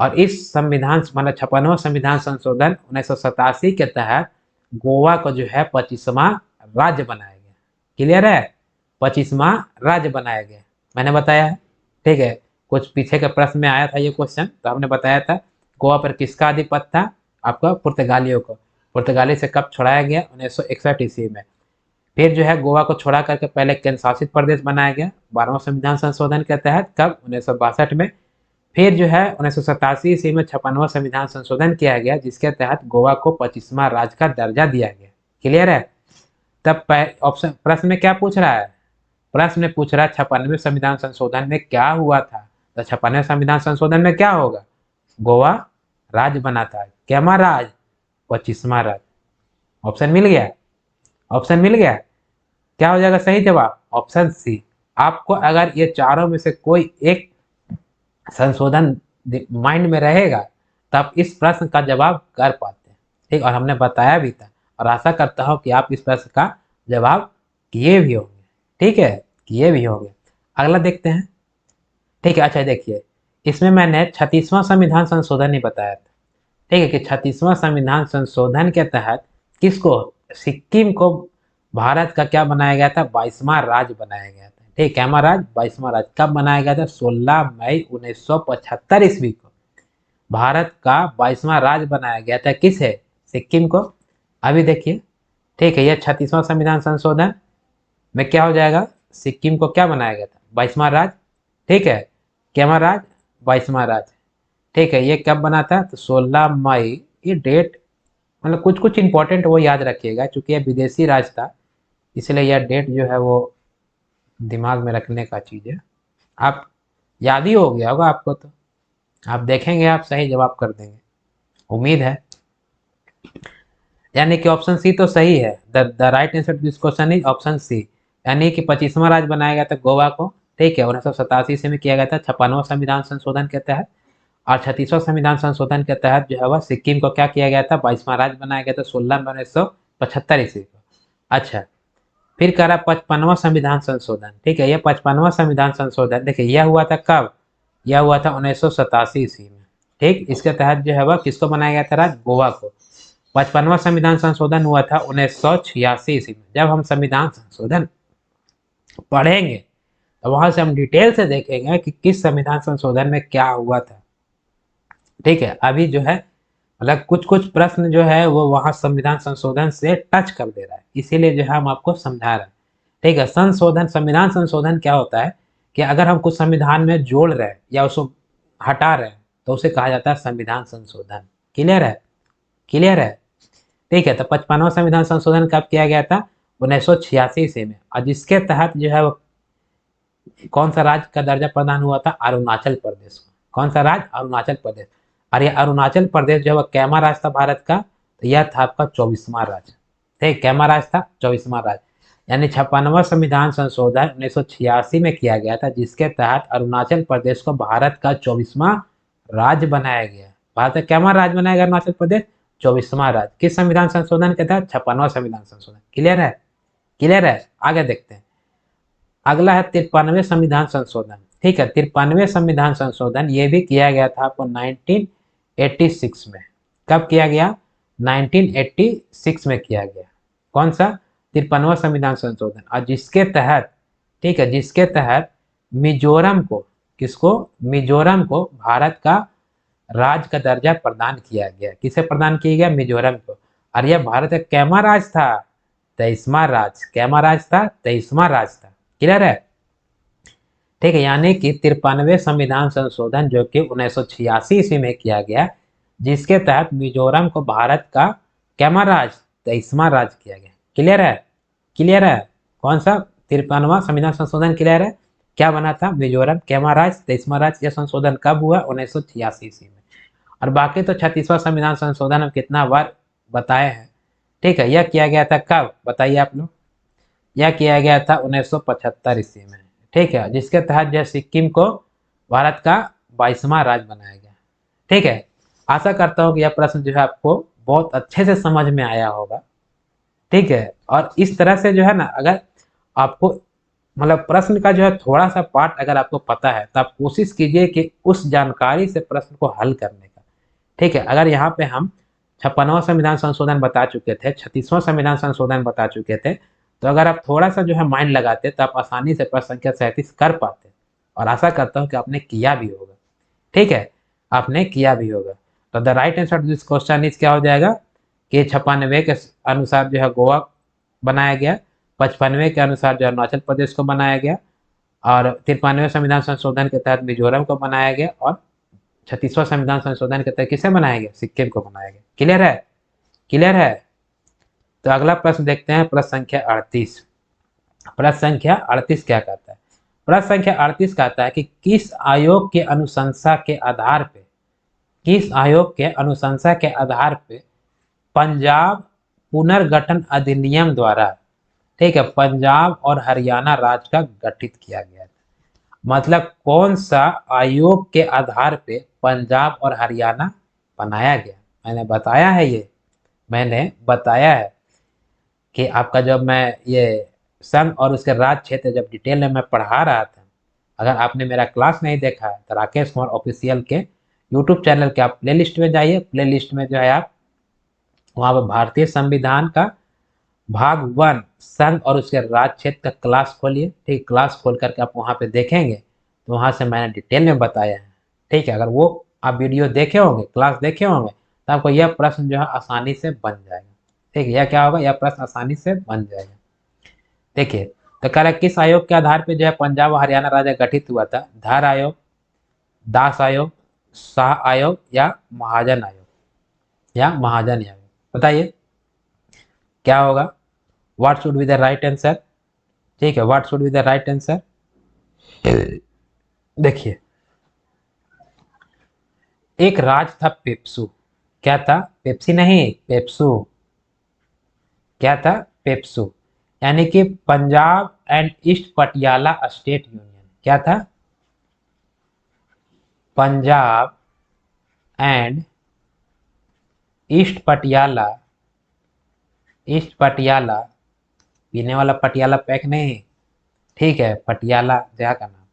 और इस संविधान मतलब 56वां संविधान संशोधन 1987 के तहत गोवा को जो है 25वां राज्य बनाया गया। क्लियर है, 25वां राज्य बनाया गया, मैंने बताया है। ठीक है, कुछ पीछे के प्रश्न में आया था ये क्वेश्चन, तो हमने बताया था गोवा पर किसका आधिपत्य था, आपका पुर्तगालियों को। पुर्तगाली से कब छुड़ाया गया, 1961 ईस्वी में। फिर जो है गोवा को छोड़ा करके पहले केंद्र शासित प्रदेश बनाया गया 12वां संविधान संशोधन के तहत, कब, 1962 में। फिर जो है 1987 ईस्वी में 56वां संविधान संशोधन किया गया, जिसके तहत गोवा को 25वां राज्य का दर्जा दिया गया। क्लियर है। तब ऑप्शन प्रश्न में क्या पूछ रहा है, प्रश्न में पूछ रहा है 56वें संविधान संशोधन में क्या हुआ था। तो 56वें संविधान संशोधन में क्या होगा, गोवा राज्य बना था। कैमा राज्य, 25वां राज्य। ऑप्शन मिल गया, ऑप्शन मिल गया। क्या हो जाएगा सही जवाब, ऑप्शन सी। आपको अगर ये चारों में से कोई एक संशोधन माइंड में रहेगा तब इस प्रश्न का जवाब कर पाते हैं। ठीक, और हमने बताया भी था, और आशा करता हूं कि आप इस प्रश्न का जवाब किए भी होंगे। ठीक है, किए भी होंगे। अगला देखते हैं। ठीक है, अच्छा देखिए, इसमें मैंने 36वां संविधान संशोधन ही बताया था। ठीक है, कि 36वां संविधान संशोधन के तहत किसको, सिक्किम को भारत का क्या बनाया गया था, 22वां राज्य बनाया गया था। ठीक, कैमा राज्य, 22वां राज्य कब बनाया गया था, 16 मई 1975 ईस्वी को भारत का 22वां राज्य बनाया गया था। किसे, सिक्किम को। अभी देखिए, ठीक है, यह 36वां संविधान संशोधन में क्या हो जाएगा, सिक्किम को क्या बनाया गया था, 22वां राज्य। ठीक है, कैमा राज्य, 22वां राज्य। ठीक है, ये कब बना था, तो 16 मई। ये डेट मतलब कुछ कुछ इंपॉर्टेंट वो याद रखिएगा, क्योंकि यह विदेशी राज था, इसलिए यह डेट जो है वो दिमाग में रखने का चीज़ है। आप याद ही हो गया होगा आपको, तो आप देखेंगे आप सही जवाब कर देंगे, उम्मीद है। यानी कि ऑप्शन सी तो सही है। The right answer to this question is option C. यानी कि 25वां राज्य बनाया गया था गोवा को। ठीक है, 1987 ईस्वी में किया गया था 56वां संविधान संशोधन के तहत। और 36वां संविधान संशोधन के तहत जो है वह सिक्किम को क्या किया गया था, 22वां राज्य बनाया गया था 16 मई 1975 ईस्वी को। अच्छा, फिर कह रहा 55वां संविधान संशोधन। ठीक है, यह 55वां संविधान संशोधन देखिए यह हुआ था कब, यह हुआ था 1987 ईस्वी में। ठीक, इसके तहत जो है वह किसको बनाया गया था, राज्य गोवा को। 55वां संविधान संशोधन हुआ था 1986 ईस्वी में। जब हम संविधान संशोधन पढ़ेंगे तो वहां से हम डिटेल से देखेंगे कि किस संविधान संशोधन में क्या हुआ था। ठीक है, अभी जो है मतलब कुछ कुछ प्रश्न जो है वो वहां संविधान संशोधन से टच कर दे रहा है, इसीलिए जो है हम आपको समझा रहे हैं। ठीक है, संशोधन, संविधान संशोधन क्या होता है कि अगर हम कुछ संविधान में जोड़ रहे हैं या उसको हटा रहे हैं तो उसे कहा जाता है संविधान संशोधन। क्लियर है, क्लियर है। ठीक है, तो 55वां संविधान संशोधन कब किया गया था, 1986 ईस्वी में। और जिसके तहत जो है वो कौन सा राज्य का दर्जा प्रदान हुआ था, अरुणाचल प्रदेश को। कौन सा राज्य, अरुणाचल प्रदेश। और यह अरुणाचल प्रदेश जो है वह कैमा राज्य था भारत का, तो यह था आपका 24वां राज्य। ठीक, कैमा राज्य था, 24वां राज्य। यानी 56वां संविधान संशोधन 1986 में किया गया था, जिसके तहत अरुणाचल प्रदेश को भारत का 24वां राज्य बनाया गया। भारत का कैमा राज्य बनाया गया अरुणाचल प्रदेश, 24वां राज्य। किस संविधान संशोधन के तहत, 56वां संविधान संशोधन। क्लियर है, क्लियर है। आगे देखते हैं। अगला है 53वें संविधान संशोधन। ठीक है, 53वें संविधान संशोधन ये भी किया गया था आपको 1986 में। कब किया गया, 1986 में किया गया। कौन सा, 53वां संविधान संशोधन। और जिसके तहत, ठीक है, जिसके तहत मिजोरम को, किसको, मिजोरम को भारत का राज्य का दर्जा प्रदान किया गया। किसे प्रदान किया गया, मिजोरम को। और यह भारत का कैमा राज्य था, 23वां राज्य। कैमा राज्य था, 23वां राज्य था। क्लियर है। ठीक है, यानी कि 53वें संविधान संशोधन जो कि 1986 ईस्वी में किया गया, जिसके तहत मिजोरम को भारत का कैमा राज्य, 23वां राज्य किया गया। क्लियर है, क्लियर है। कौन सा, 53वां संविधान संशोधन। क्लियर है, क्या बना था, मिजोरम कैमा राज्य, 23वां राज्य। यह संशोधन कब हुआ, 1986 ईस्वी में। और बाकी तो 36वां संविधान संशोधन हम कितना बार बताए हैं। ठीक है, यह किया गया था कब, बताइए आप लोग। यह किया गया था 1975 ईस्वी में। ठीक है, जिसके तहत जो सिक्किम को भारत का 22वां राज्य बनाया गया। ठीक है, आशा करता हूँ कि यह प्रश्न जो है आपको बहुत अच्छे से समझ में आया होगा। ठीक है, और इस तरह से जो है ना, अगर आपको मतलब प्रश्न का जो है थोड़ा सा पार्ट अगर आपको पता है तो आप कोशिश कीजिए कि उस जानकारी से प्रश्न को हल करने का। ठीक है, अगर यहाँ पे हम 56वां संविधान संशोधन बता चुके थे, 36वां संविधान संशोधन बता चुके थे, तो अगर आप थोड़ा सा जो है माइंड लगाते तो आप आसानी से प्रश्न संख्या 37 कर पाते। और आशा करता हूँ कि आपने किया भी होगा। ठीक है, आपने किया भी होगा। तो the right answer to this question is क्या हो जाएगा कि 96 के अनुसार जो है गोवा बनाया गया, 55वें के अनुसार जो है अरुणाचल प्रदेश को बनाया गया, और 53वें संविधान संशोधन के तहत मिजोरम को बनाया गया, और 36वां संविधान संशोधन के तहत किसे बनाया गया, सिक्किम को बनाया गया। क्लियर है? क्लियर है? तो अगला प्रश्न देखते हैं, प्रश्न संख्या 38। प्रश्न संख्या 38 क्या कहता है? प्रश्न संख्या 38 कहता है कि किस आयोग के अनुशंसा के आधार पे, किस आयोग के अनुशंसा के आधार पे पंजाब पुनर्गठन अधिनियम द्वारा, ठीक है, पंजाब और हरियाणा राज्य का गठित किया गया था। मतलब कौन सा आयोग के आधार पे पंजाब और हरियाणा बनाया गया? मैंने बताया है, ये मैंने बताया है कि आपका जब मैं ये संघ और उसके राज्य क्षेत्र जब डिटेल में मैं पढ़ा रहा था, अगर आपने मेरा क्लास नहीं देखा है तो राकेश कुमार ऑफिशियल के यूट्यूब चैनल के आप प्लेलिस्ट में जाइए। प्लेलिस्ट में जो है आप वहाँ पर भारतीय संविधान का भाग 1 संघ और उसके राज्य क्षेत्र का क्लास खोलिए। ठीक, क्लास खोल करके आप वहाँ पे देखेंगे तो वहाँ से मैंने डिटेल में बताया है। ठीक है, अगर वो आप वीडियो देखे होंगे, क्लास देखे होंगे, तो आपको यह प्रश्न जो है आसानी से बन जाएगा। ठीक है, यह क्या होगा, यह प्रश्न आसानी से बन जाएगा। देखिए, तो कह रहा है किस आयोग के आधार पे जो है पंजाब और हरियाणा राज्य गठित हुआ था? धार आयोग, दास आयोग, शाह आयोग, या महाजन आयोग, या महाजन आयोग? बताइए क्या होगा? What should be the right answer? ठीक है, what should be the right answer? देखिए, एक राज था पेप्सू। क्या था? पेप्सी नहीं, पेप्सू। क्या था? पेप्सू। यानी कि Punjab and east Patiala state union. क्या था? Punjab and east Patiala, east Patiala, पीने वाला पटियाला पैक नहीं, ठीक है, पटियाला जगह का नाम।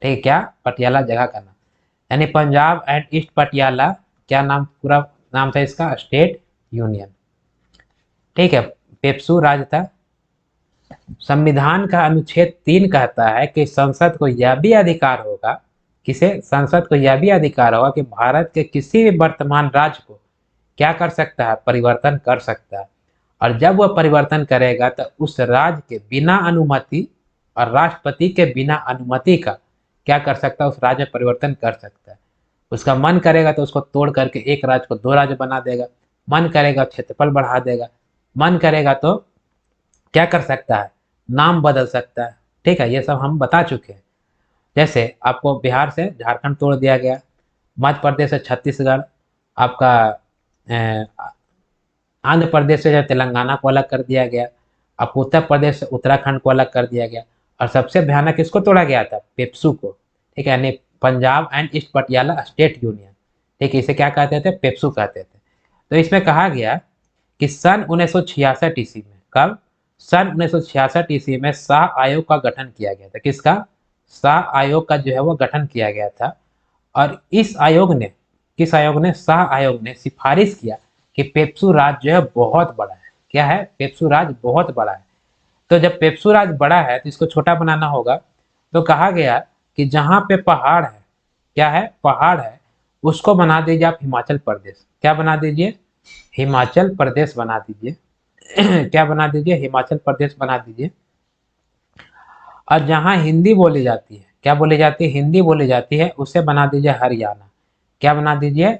ठीक है, क्या? पटियाला जगह का नाम। यानी पंजाब एंड ईस्ट पटियाला, क्या नाम, पूरा नाम था इसका, स्टेट यूनियन। ठीक है, पेप्सू राज था। संविधान का अनुच्छेद 3 कहता है कि संसद को यह भी अधिकार होगा, किसे? संसद को यह भी अधिकार होगा कि भारत के किसी भी वर्तमान राज्य को क्या कर सकता है? परिवर्तन कर सकता है। और जब वह परिवर्तन करेगा तो उस राज्य के बिना अनुमति और राष्ट्रपति के बिना अनुमति का क्या कर सकता है? उस राज्य में परिवर्तन कर सकता है। उसका मन करेगा तो उसको तोड़ करके एक राज्य को 2 राज्य बना देगा, मन करेगा क्षेत्रफल बढ़ा देगा, मन करेगा तो क्या कर सकता है? नाम बदल सकता है। ठीक है, ये सब हम बता चुके हैं। जैसे आपको बिहार से झारखंड तोड़ दिया गया, मध्य प्रदेश से छत्तीसगढ़, आपका आंध्र प्रदेश से जो तेलंगाना को अलग कर दिया गया, आपको उत्तर प्रदेश से उत्तराखंड को अलग कर दिया गया, और सबसे भयानक किसको तोड़ा गया था? पेप्सू को। ठीक है, यानी Punjab and east Patiala state union. ठीक है, इसे क्या कहते थे? पेप्सू कहते थे। तो इसमें कहा गया कि सन 1966 ईस्वी में, कब? सन 1966 ईस्वी में शाह आयोग का गठन किया गया था। किसका? शाह आयोग का जो है वो गठन किया गया था। और इस आयोग ने, किस आयोग ने? शाह आयोग ने सिफारिश किया कि पेप्सू राज्य जो है बहुत बड़ा है। क्या है? पेप्सू राज्य बहुत बड़ा है। तो जब पेप्सू राज्य बड़ा है तो इसको छोटा बनाना होगा। तो कहा गया कि जहां पे पहाड़ है, क्या है? पहाड़ है, उसको बना दीजिए आप हिमाचल प्रदेश। क्या बना दीजिए? हिमाचल प्रदेश बना दीजिए। क्या बना दीजिए? हिमाचल प्रदेश बना दीजिए। और जहां हिंदी बोली जाती है, क्या बोली जाती है? हिंदी बोली जाती है, उसे बना दीजिए हरियाणा। क्या बना दीजिए?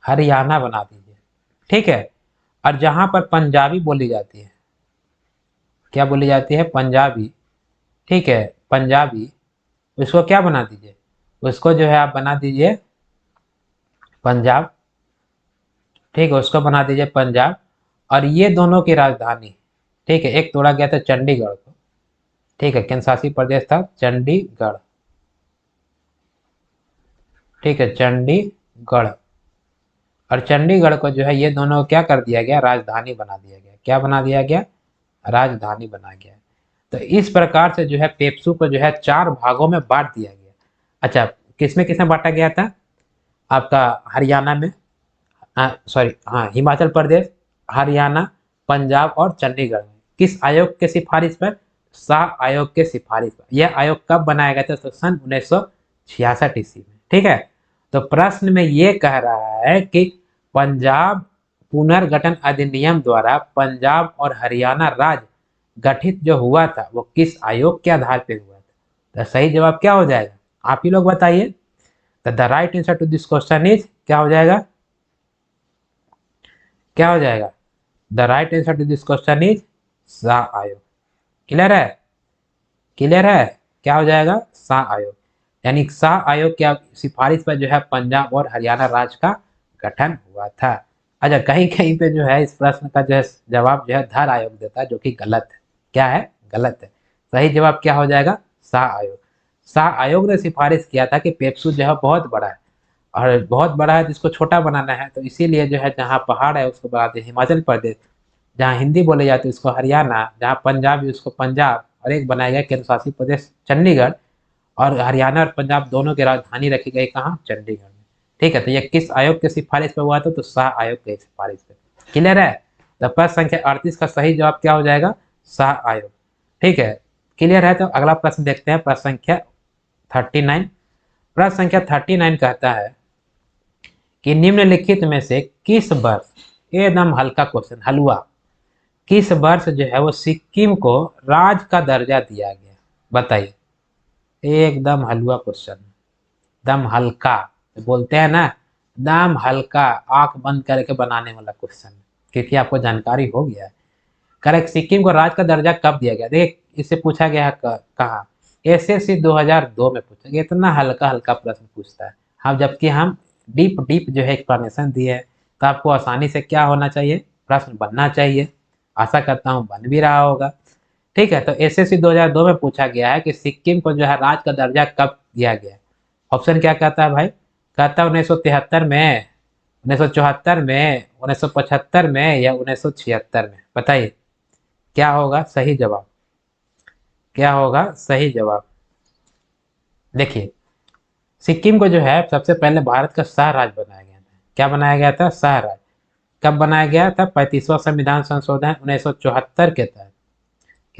हरियाणा बना दीजिए। ठीक है, और जहां पर पंजाबी बोली जाती है, क्या बोली जाती है? पंजाबी। ठीक है, पंजाबी, उसको क्या बना दीजिए? उसको जो है आप बना दीजिए पंजाब। ठीक है, उसको बना दीजिए पंजाब। और ये दोनों की राजधानी, ठीक है, एक तोड़ा गया था चंडीगढ़ को। ठीक है, केंद्र शासित प्रदेश था चंडीगढ़। ठीक है, चंडीगढ़। और चंडीगढ़ को जो है ये दोनों क्या कर दिया गया? राजधानी बना दिया गया। क्या बना दिया गया? राजधानी बना गया। तो इस प्रकार से जो है पेप्सू को जो है 4 भागों में बांट दिया गया। अच्छा, किसमें किसमें बांटा गया था? आपका हरियाणा में, सॉरी हाँ, हिमाचल प्रदेश, हरियाणा, पंजाब और चंडीगढ़ में। किस आयोग के सिफारिश पर? शाह आयोग के सिफारिश पर। यह आयोग कब बनाया गया था? तो सन 1966 ईस्वी में। ठीक है, तो प्रश्न में ये कह रहा है कि पंजाब पुनर्गठन अधिनियम द्वारा पंजाब और हरियाणा राज्य गठित जो हुआ था वो किस आयोग के आधार पर हुआ था? तो सही जवाब क्या हो जाएगा? आप ही लोग बताइए। तो the right answer to this question is क्या हो जाएगा? क्या हो जाएगा? The right answer to this question is Shah आयोग। क्लियर है? क्लियर है? क्या हो जाएगा? शाह आयोग। यानी शाह आयोग की सिफारिश पर जो है पंजाब और हरियाणा राज्य का गठन हुआ था। अच्छा, कहीं कहीं पे जो है इस प्रश्न का जो है जवाब जो है धर आयोग देता है, जो कि गलत है। क्या है? गलत है। सही जवाब क्या हो जाएगा? शाह आयोग। शाह आयोग ने सिफारिश किया था कि पेप्सू जो है बहुत बड़ा है, और बहुत बड़ा है तो इसको छोटा बनाना है, तो इसीलिए जो है जहाँ पहाड़ है उसको बनाते हैं हिमाचल प्रदेश, जहाँ हिंदी बोले जाते हैं उसको हरियाणा, जहाँ पंजाबी उसको पंजाब, और एक बनाया गया केंद्र शासित प्रदेश चंडीगढ़, और हरियाणा और पंजाब दोनों की राजधानी रखी गई कहाँ? चंडीगढ़ में। ठीक है, तो ये किस आयोग के सिफारिश पे हुआ था? तो शाह आयोग के सिफारिश पे। क्लियर है? तो प्रश्न संख्या 38 का सही जवाब क्या हो जाएगा? शाह आयोग। ठीक है, क्लियर है? तो अगला प्रश्न देखते हैं, प्रश्न संख्या 39। प्रश्न संख्या 39 कहता है कि निम्नलिखित में से किस वर्ष, एकदम हल्का क्वेश्चन, हलवा, किस वर्ष जो है वो सिक्किम को राज्य का दर्जा दिया गया? बताइए। एकदम हलवा क्वेश्चन, एकदम हल्का, बोलते हैं ना एकदम हल्का, आंख बंद करके बनाने वाला क्वेश्चन, क्योंकि आपको जानकारी हो गया है। करेक्ट, सिक्किम को राज्य का दर्जा कब दिया गया? देखिए, इससे पूछा गया है कहाँ? एसएससी 2002 में पूछा गया। इतना हल्का हल्का प्रश्न पूछता है। हम जबकि हम डीप डीप जो है एक्सप्लेनेशन दिए है, तो आपको आसानी से क्या होना चाहिए? प्रश्न बनना चाहिए। आशा करता हूँ बन भी रहा होगा। ठीक है, तो एसएससी 2002 में पूछा गया है कि सिक्किम को जो है राज्य का दर्जा कब दिया गया? ऑप्शन क्या कहता है भाई? कहता है 1973 में, 1974 में, 1975 में, या 1976 में। बताइए क्या होगा सही जवाब? क्या होगा सही जवाब? देखिए, सिक्किम को जो है सबसे पहले भारत का शाह राज्य बनाया गया था। क्या बनाया गया था? शाह राज्य। कब बनाया गया था? 35वां संविधान संशोधन 1974 के तहत।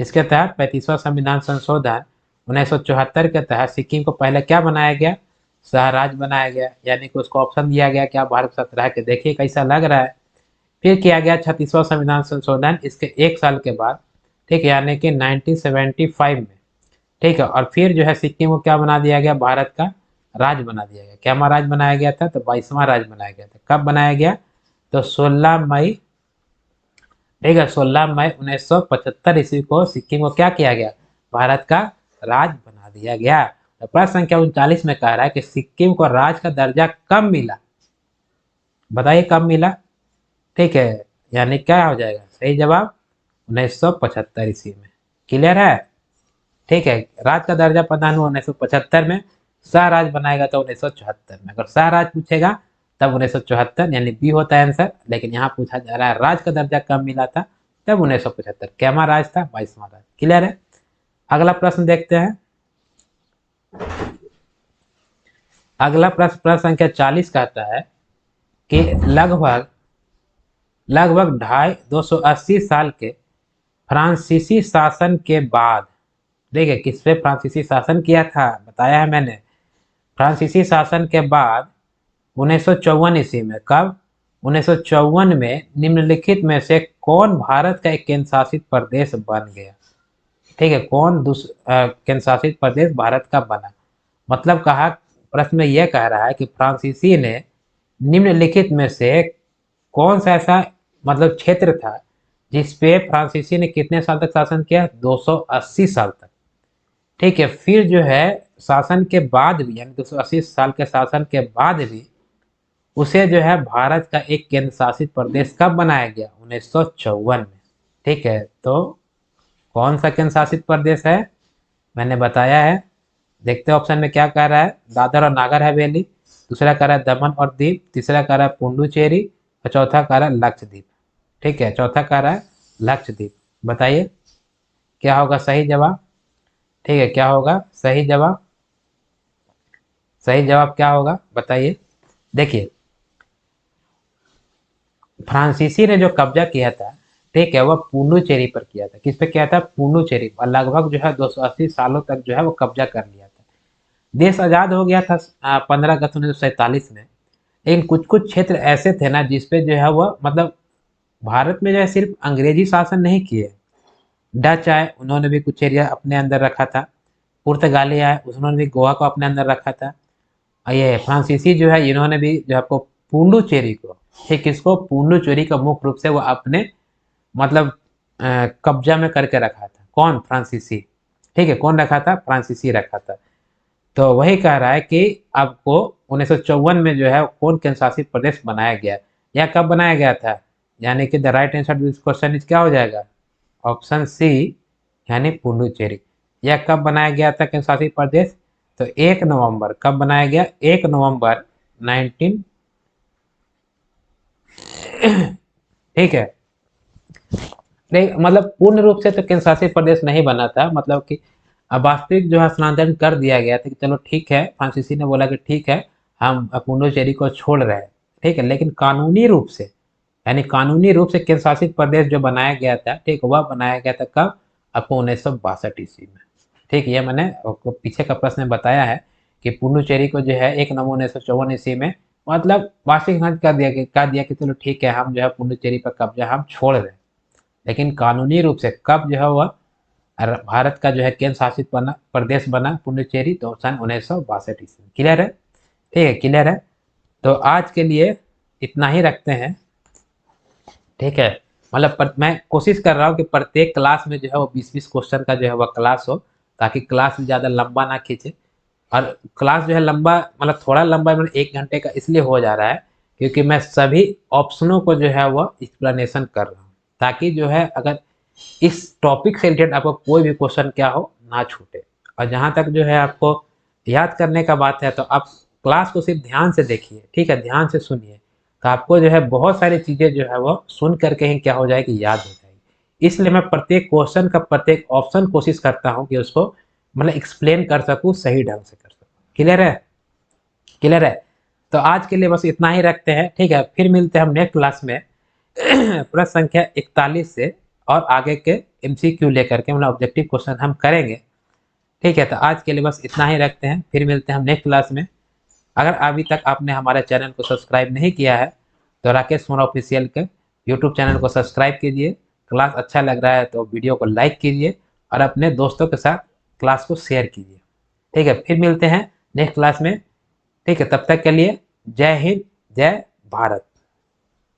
किसके तहत? 35वां संविधान संशोधन 1974 के तहत सिक्किम को पहले क्या बनाया गया? शाह राज्य बनाया गया। यानी कि उसको ऑप्शन दिया गया कि आप भारत सत्रह के देखिए कैसा लग रहा है। फिर किया गया 36वां संविधान संशोधन इसके एक साल के बाद, ठीक है, यानी कि 1975 में। ठीक है, और फिर जो है सिक्किम को क्या बना दिया गया? भारत का राज्य बना दिया गया। क्या राज्य बनाया गया था? तो 22वां राज्य बनाया गया था। कब बनाया गया? तो 16 मई, ठीक है, 16 मई 1975 ईस्वी को सिक्किम को क्या किया गया? भारत का राज्य बना दिया गया। तो प्रश्न संख्या 39 में कह रहा है कि सिक्किम को राज्य का दर्जा कब मिला? बताइए कब मिला? ठीक है, यानी क्या हो जाएगा सही जवाब? 1975 ईस्वी में। क्लियर है? ठीक है, राज्य का दर्जा प्रदान हुआ 1975 में, शाह राज्य बनाएगा तो 1974 में। अगर शाह राज्य पूछेगा तब 1974, यानी बी होता है आंसर। लेकिन यहाँ पूछा जा रहा है राज्य का दर्जा कब मिला था? तब 1975। कैमा राज था? 22वां राज। क्लियर है? अगला प्रश्न देखते हैं। अगला प्रश्न, प्रश्न संख्या 40 कहता है कि लगभग लगभग 280 साल के फ्रांसीसी शासन के बाद, देखिए किस पे फ्रांसीसी शासन किया था बताया है मैंने। फ्रांसीसी शासन के बाद 1954 ईस्वी में, कब? 1954 में निम्नलिखित में से कौन भारत का एक केंद्र शासित प्रदेश बन गया? ठीक है, कौन केंद्र शासित प्रदेश भारत का बना? मतलब कहा, प्रश्न में यह कह रहा है कि फ्रांसीसी ने निम्नलिखित में से कौन सा ऐसा मतलब क्षेत्र था जिस पे फ्रांसीसी ने कितने साल तक शासन किया? 280 साल तक। ठीक है, फिर जो है शासन के बाद भी, यानी 280 साल के शासन के बाद भी उसे जो है भारत का एक केंद्र शासित प्रदेश कब बनाया गया? 1954 में। ठीक है, तो कौन सा केंद्र शासित प्रदेश है? मैंने बताया है। देखते हैं ऑप्शन में क्या कह रहा है। दादर और नागर हवेली, दूसरा कह रहा है दमन और दीप, तीसरा कह रहा है पुडुचेरी, और चौथा कह रहा है लक्षद्वीप। ठीक है, चौथा कह रहा है लक्षद्वीप। बताइए क्या होगा सही जवाब? ठीक है, क्या होगा सही जवाब? सही जवाब क्या होगा बताइए। देखिए, फ्रांसीसी ने जो कब्जा किया था, ठीक है, वह पुडुचेरी पर किया था। किस पे किया था? पुडुचेरी पर। लगभग जो है 280 सालों तक जो है वो कब्जा कर लिया था। देश आजाद हो गया था 15 अगस्त 1947 में। लेकिन कुछ कुछ क्षेत्र ऐसे थे ना जिसपे जो है वह मतलब भारत में जो है सिर्फ अंग्रेजी शासन नहीं किए, डच आए, उन्होंने भी कुछ एरिया अपने अंदर रखा था। पुर्तगाली आए, उन्होंने भी गोवा को अपने अंदर रखा था। और ये फ्रांसीसी जो है इन्होंने भी जो आपको पुडुचेरी को, ठीक, इसको पुडुचेरी का मुख्य रूप से वो अपने मतलब कब्जा में करके रखा था। कौन? फ्रांसीसी। ठीक है, कौन रखा था? फ्रांसीसी रखा था। तो वही कह रहा है कि आपको 1954 में जो है कौन केंद्र शासित प्रदेश बनाया गया, या कब बनाया गया था? यानी कि the right answer to this question is क्या हो जाएगा? ऑप्शन सी, यानी पुडुचेरी। यह कब बनाया गया था केंद्र शासित प्रदेश? तो 1 नवंबर। कब बनाया गया? 1 नवंबर 19। ठीक है, नहीं मतलब पूर्ण रूप से तो केंद्र शासित प्रदेश नहीं बना था, मतलब कि अब वास्तविक जो है स्थानांतरण कर दिया गया था कि चलो ठीक है, फ्रांसीसी ने बोला कि ठीक है, हम पुडुचेरी को छोड़ रहे हैं। ठीक है, लेकिन कानूनी रूप से, यानी कानूनी रूप से केंद्र शासित प्रदेश जो बनाया गया था, ठीक, वह बनाया गया था कब? आपको 1962 में। ठीक, ये मैंने आपको पीछे का प्रश्न बताया है कि पुडुचेरी को जो है 1 नवंबर 1954 में मतलब वार्षिक हज कर दिया कि चलो ठीक है, हम जो है पुडुचेरी पर कब्जा हम छोड़ रहे हैं। लेकिन कानूनी रूप से कब जो है वह भारत का जो है केंद्र शासित बना, प्रदेश बना पुडुचेरी? तो सन 1962 में। क्लियर है? ठीक है, क्लियर है। तो आज के लिए इतना ही रखते हैं। ठीक है, मतलब मैं कोशिश कर रहा हूँ कि प्रत्येक क्लास में जो है वो 20-20 क्वेश्चन का जो है वह क्लास हो, ताकि क्लास भी ज़्यादा लंबा ना खींचे। और क्लास जो है लंबा मतलब थोड़ा लंबा मतलब 1 घंटे का इसलिए हो जा रहा है क्योंकि मैं सभी ऑप्शनों को जो है वह एक्सप्लेनेशन कर रहा हूँ, ताकि जो है अगर इस टॉपिक से रिलेटेड आपको कोई भी क्वेश्चन क्या हो ना छूटे। और जहाँ तक जो है आपको याद करने का बात है, तो आप क्लास को सिर्फ ध्यान से देखिए, ठीक है, ध्यान से सुनिए, तो आपको जो है बहुत सारी चीज़ें जो है वो सुन करके ही क्या हो जाएगी, याद हो जाएगी। इसलिए मैं प्रत्येक क्वेश्चन का प्रत्येक ऑप्शन कोशिश करता हूँ कि उसको मतलब एक्सप्लेन कर सकूँ, सही ढंग से कर सकूँ। क्लियर है? क्लियर है। तो आज के लिए बस इतना ही रखते हैं। ठीक है, फिर मिलते हैं हम नेक्स्ट क्लास में प्रश्न संख्या 41 से और आगे के एमसीक्यू लेकर के मतलब ऑब्जेक्टिव क्वेश्चन हम करेंगे। ठीक है, तो आज के लिए बस इतना ही रखते हैं, फिर मिलते हैं हम नेक्स्ट क्लास में। अगर अभी तक आपने हमारे चैनल को सब्सक्राइब नहीं किया है तो राकेश मोर ऑफिशियल के यूट्यूब चैनल को सब्सक्राइब कीजिए। क्लास अच्छा लग रहा है तो वीडियो को लाइक कीजिए और अपने दोस्तों के साथ क्लास को शेयर कीजिए। ठीक है, फिर मिलते हैं नेक्स्ट क्लास में। ठीक है, तब तक के लिए जय हिंद, जय भारत।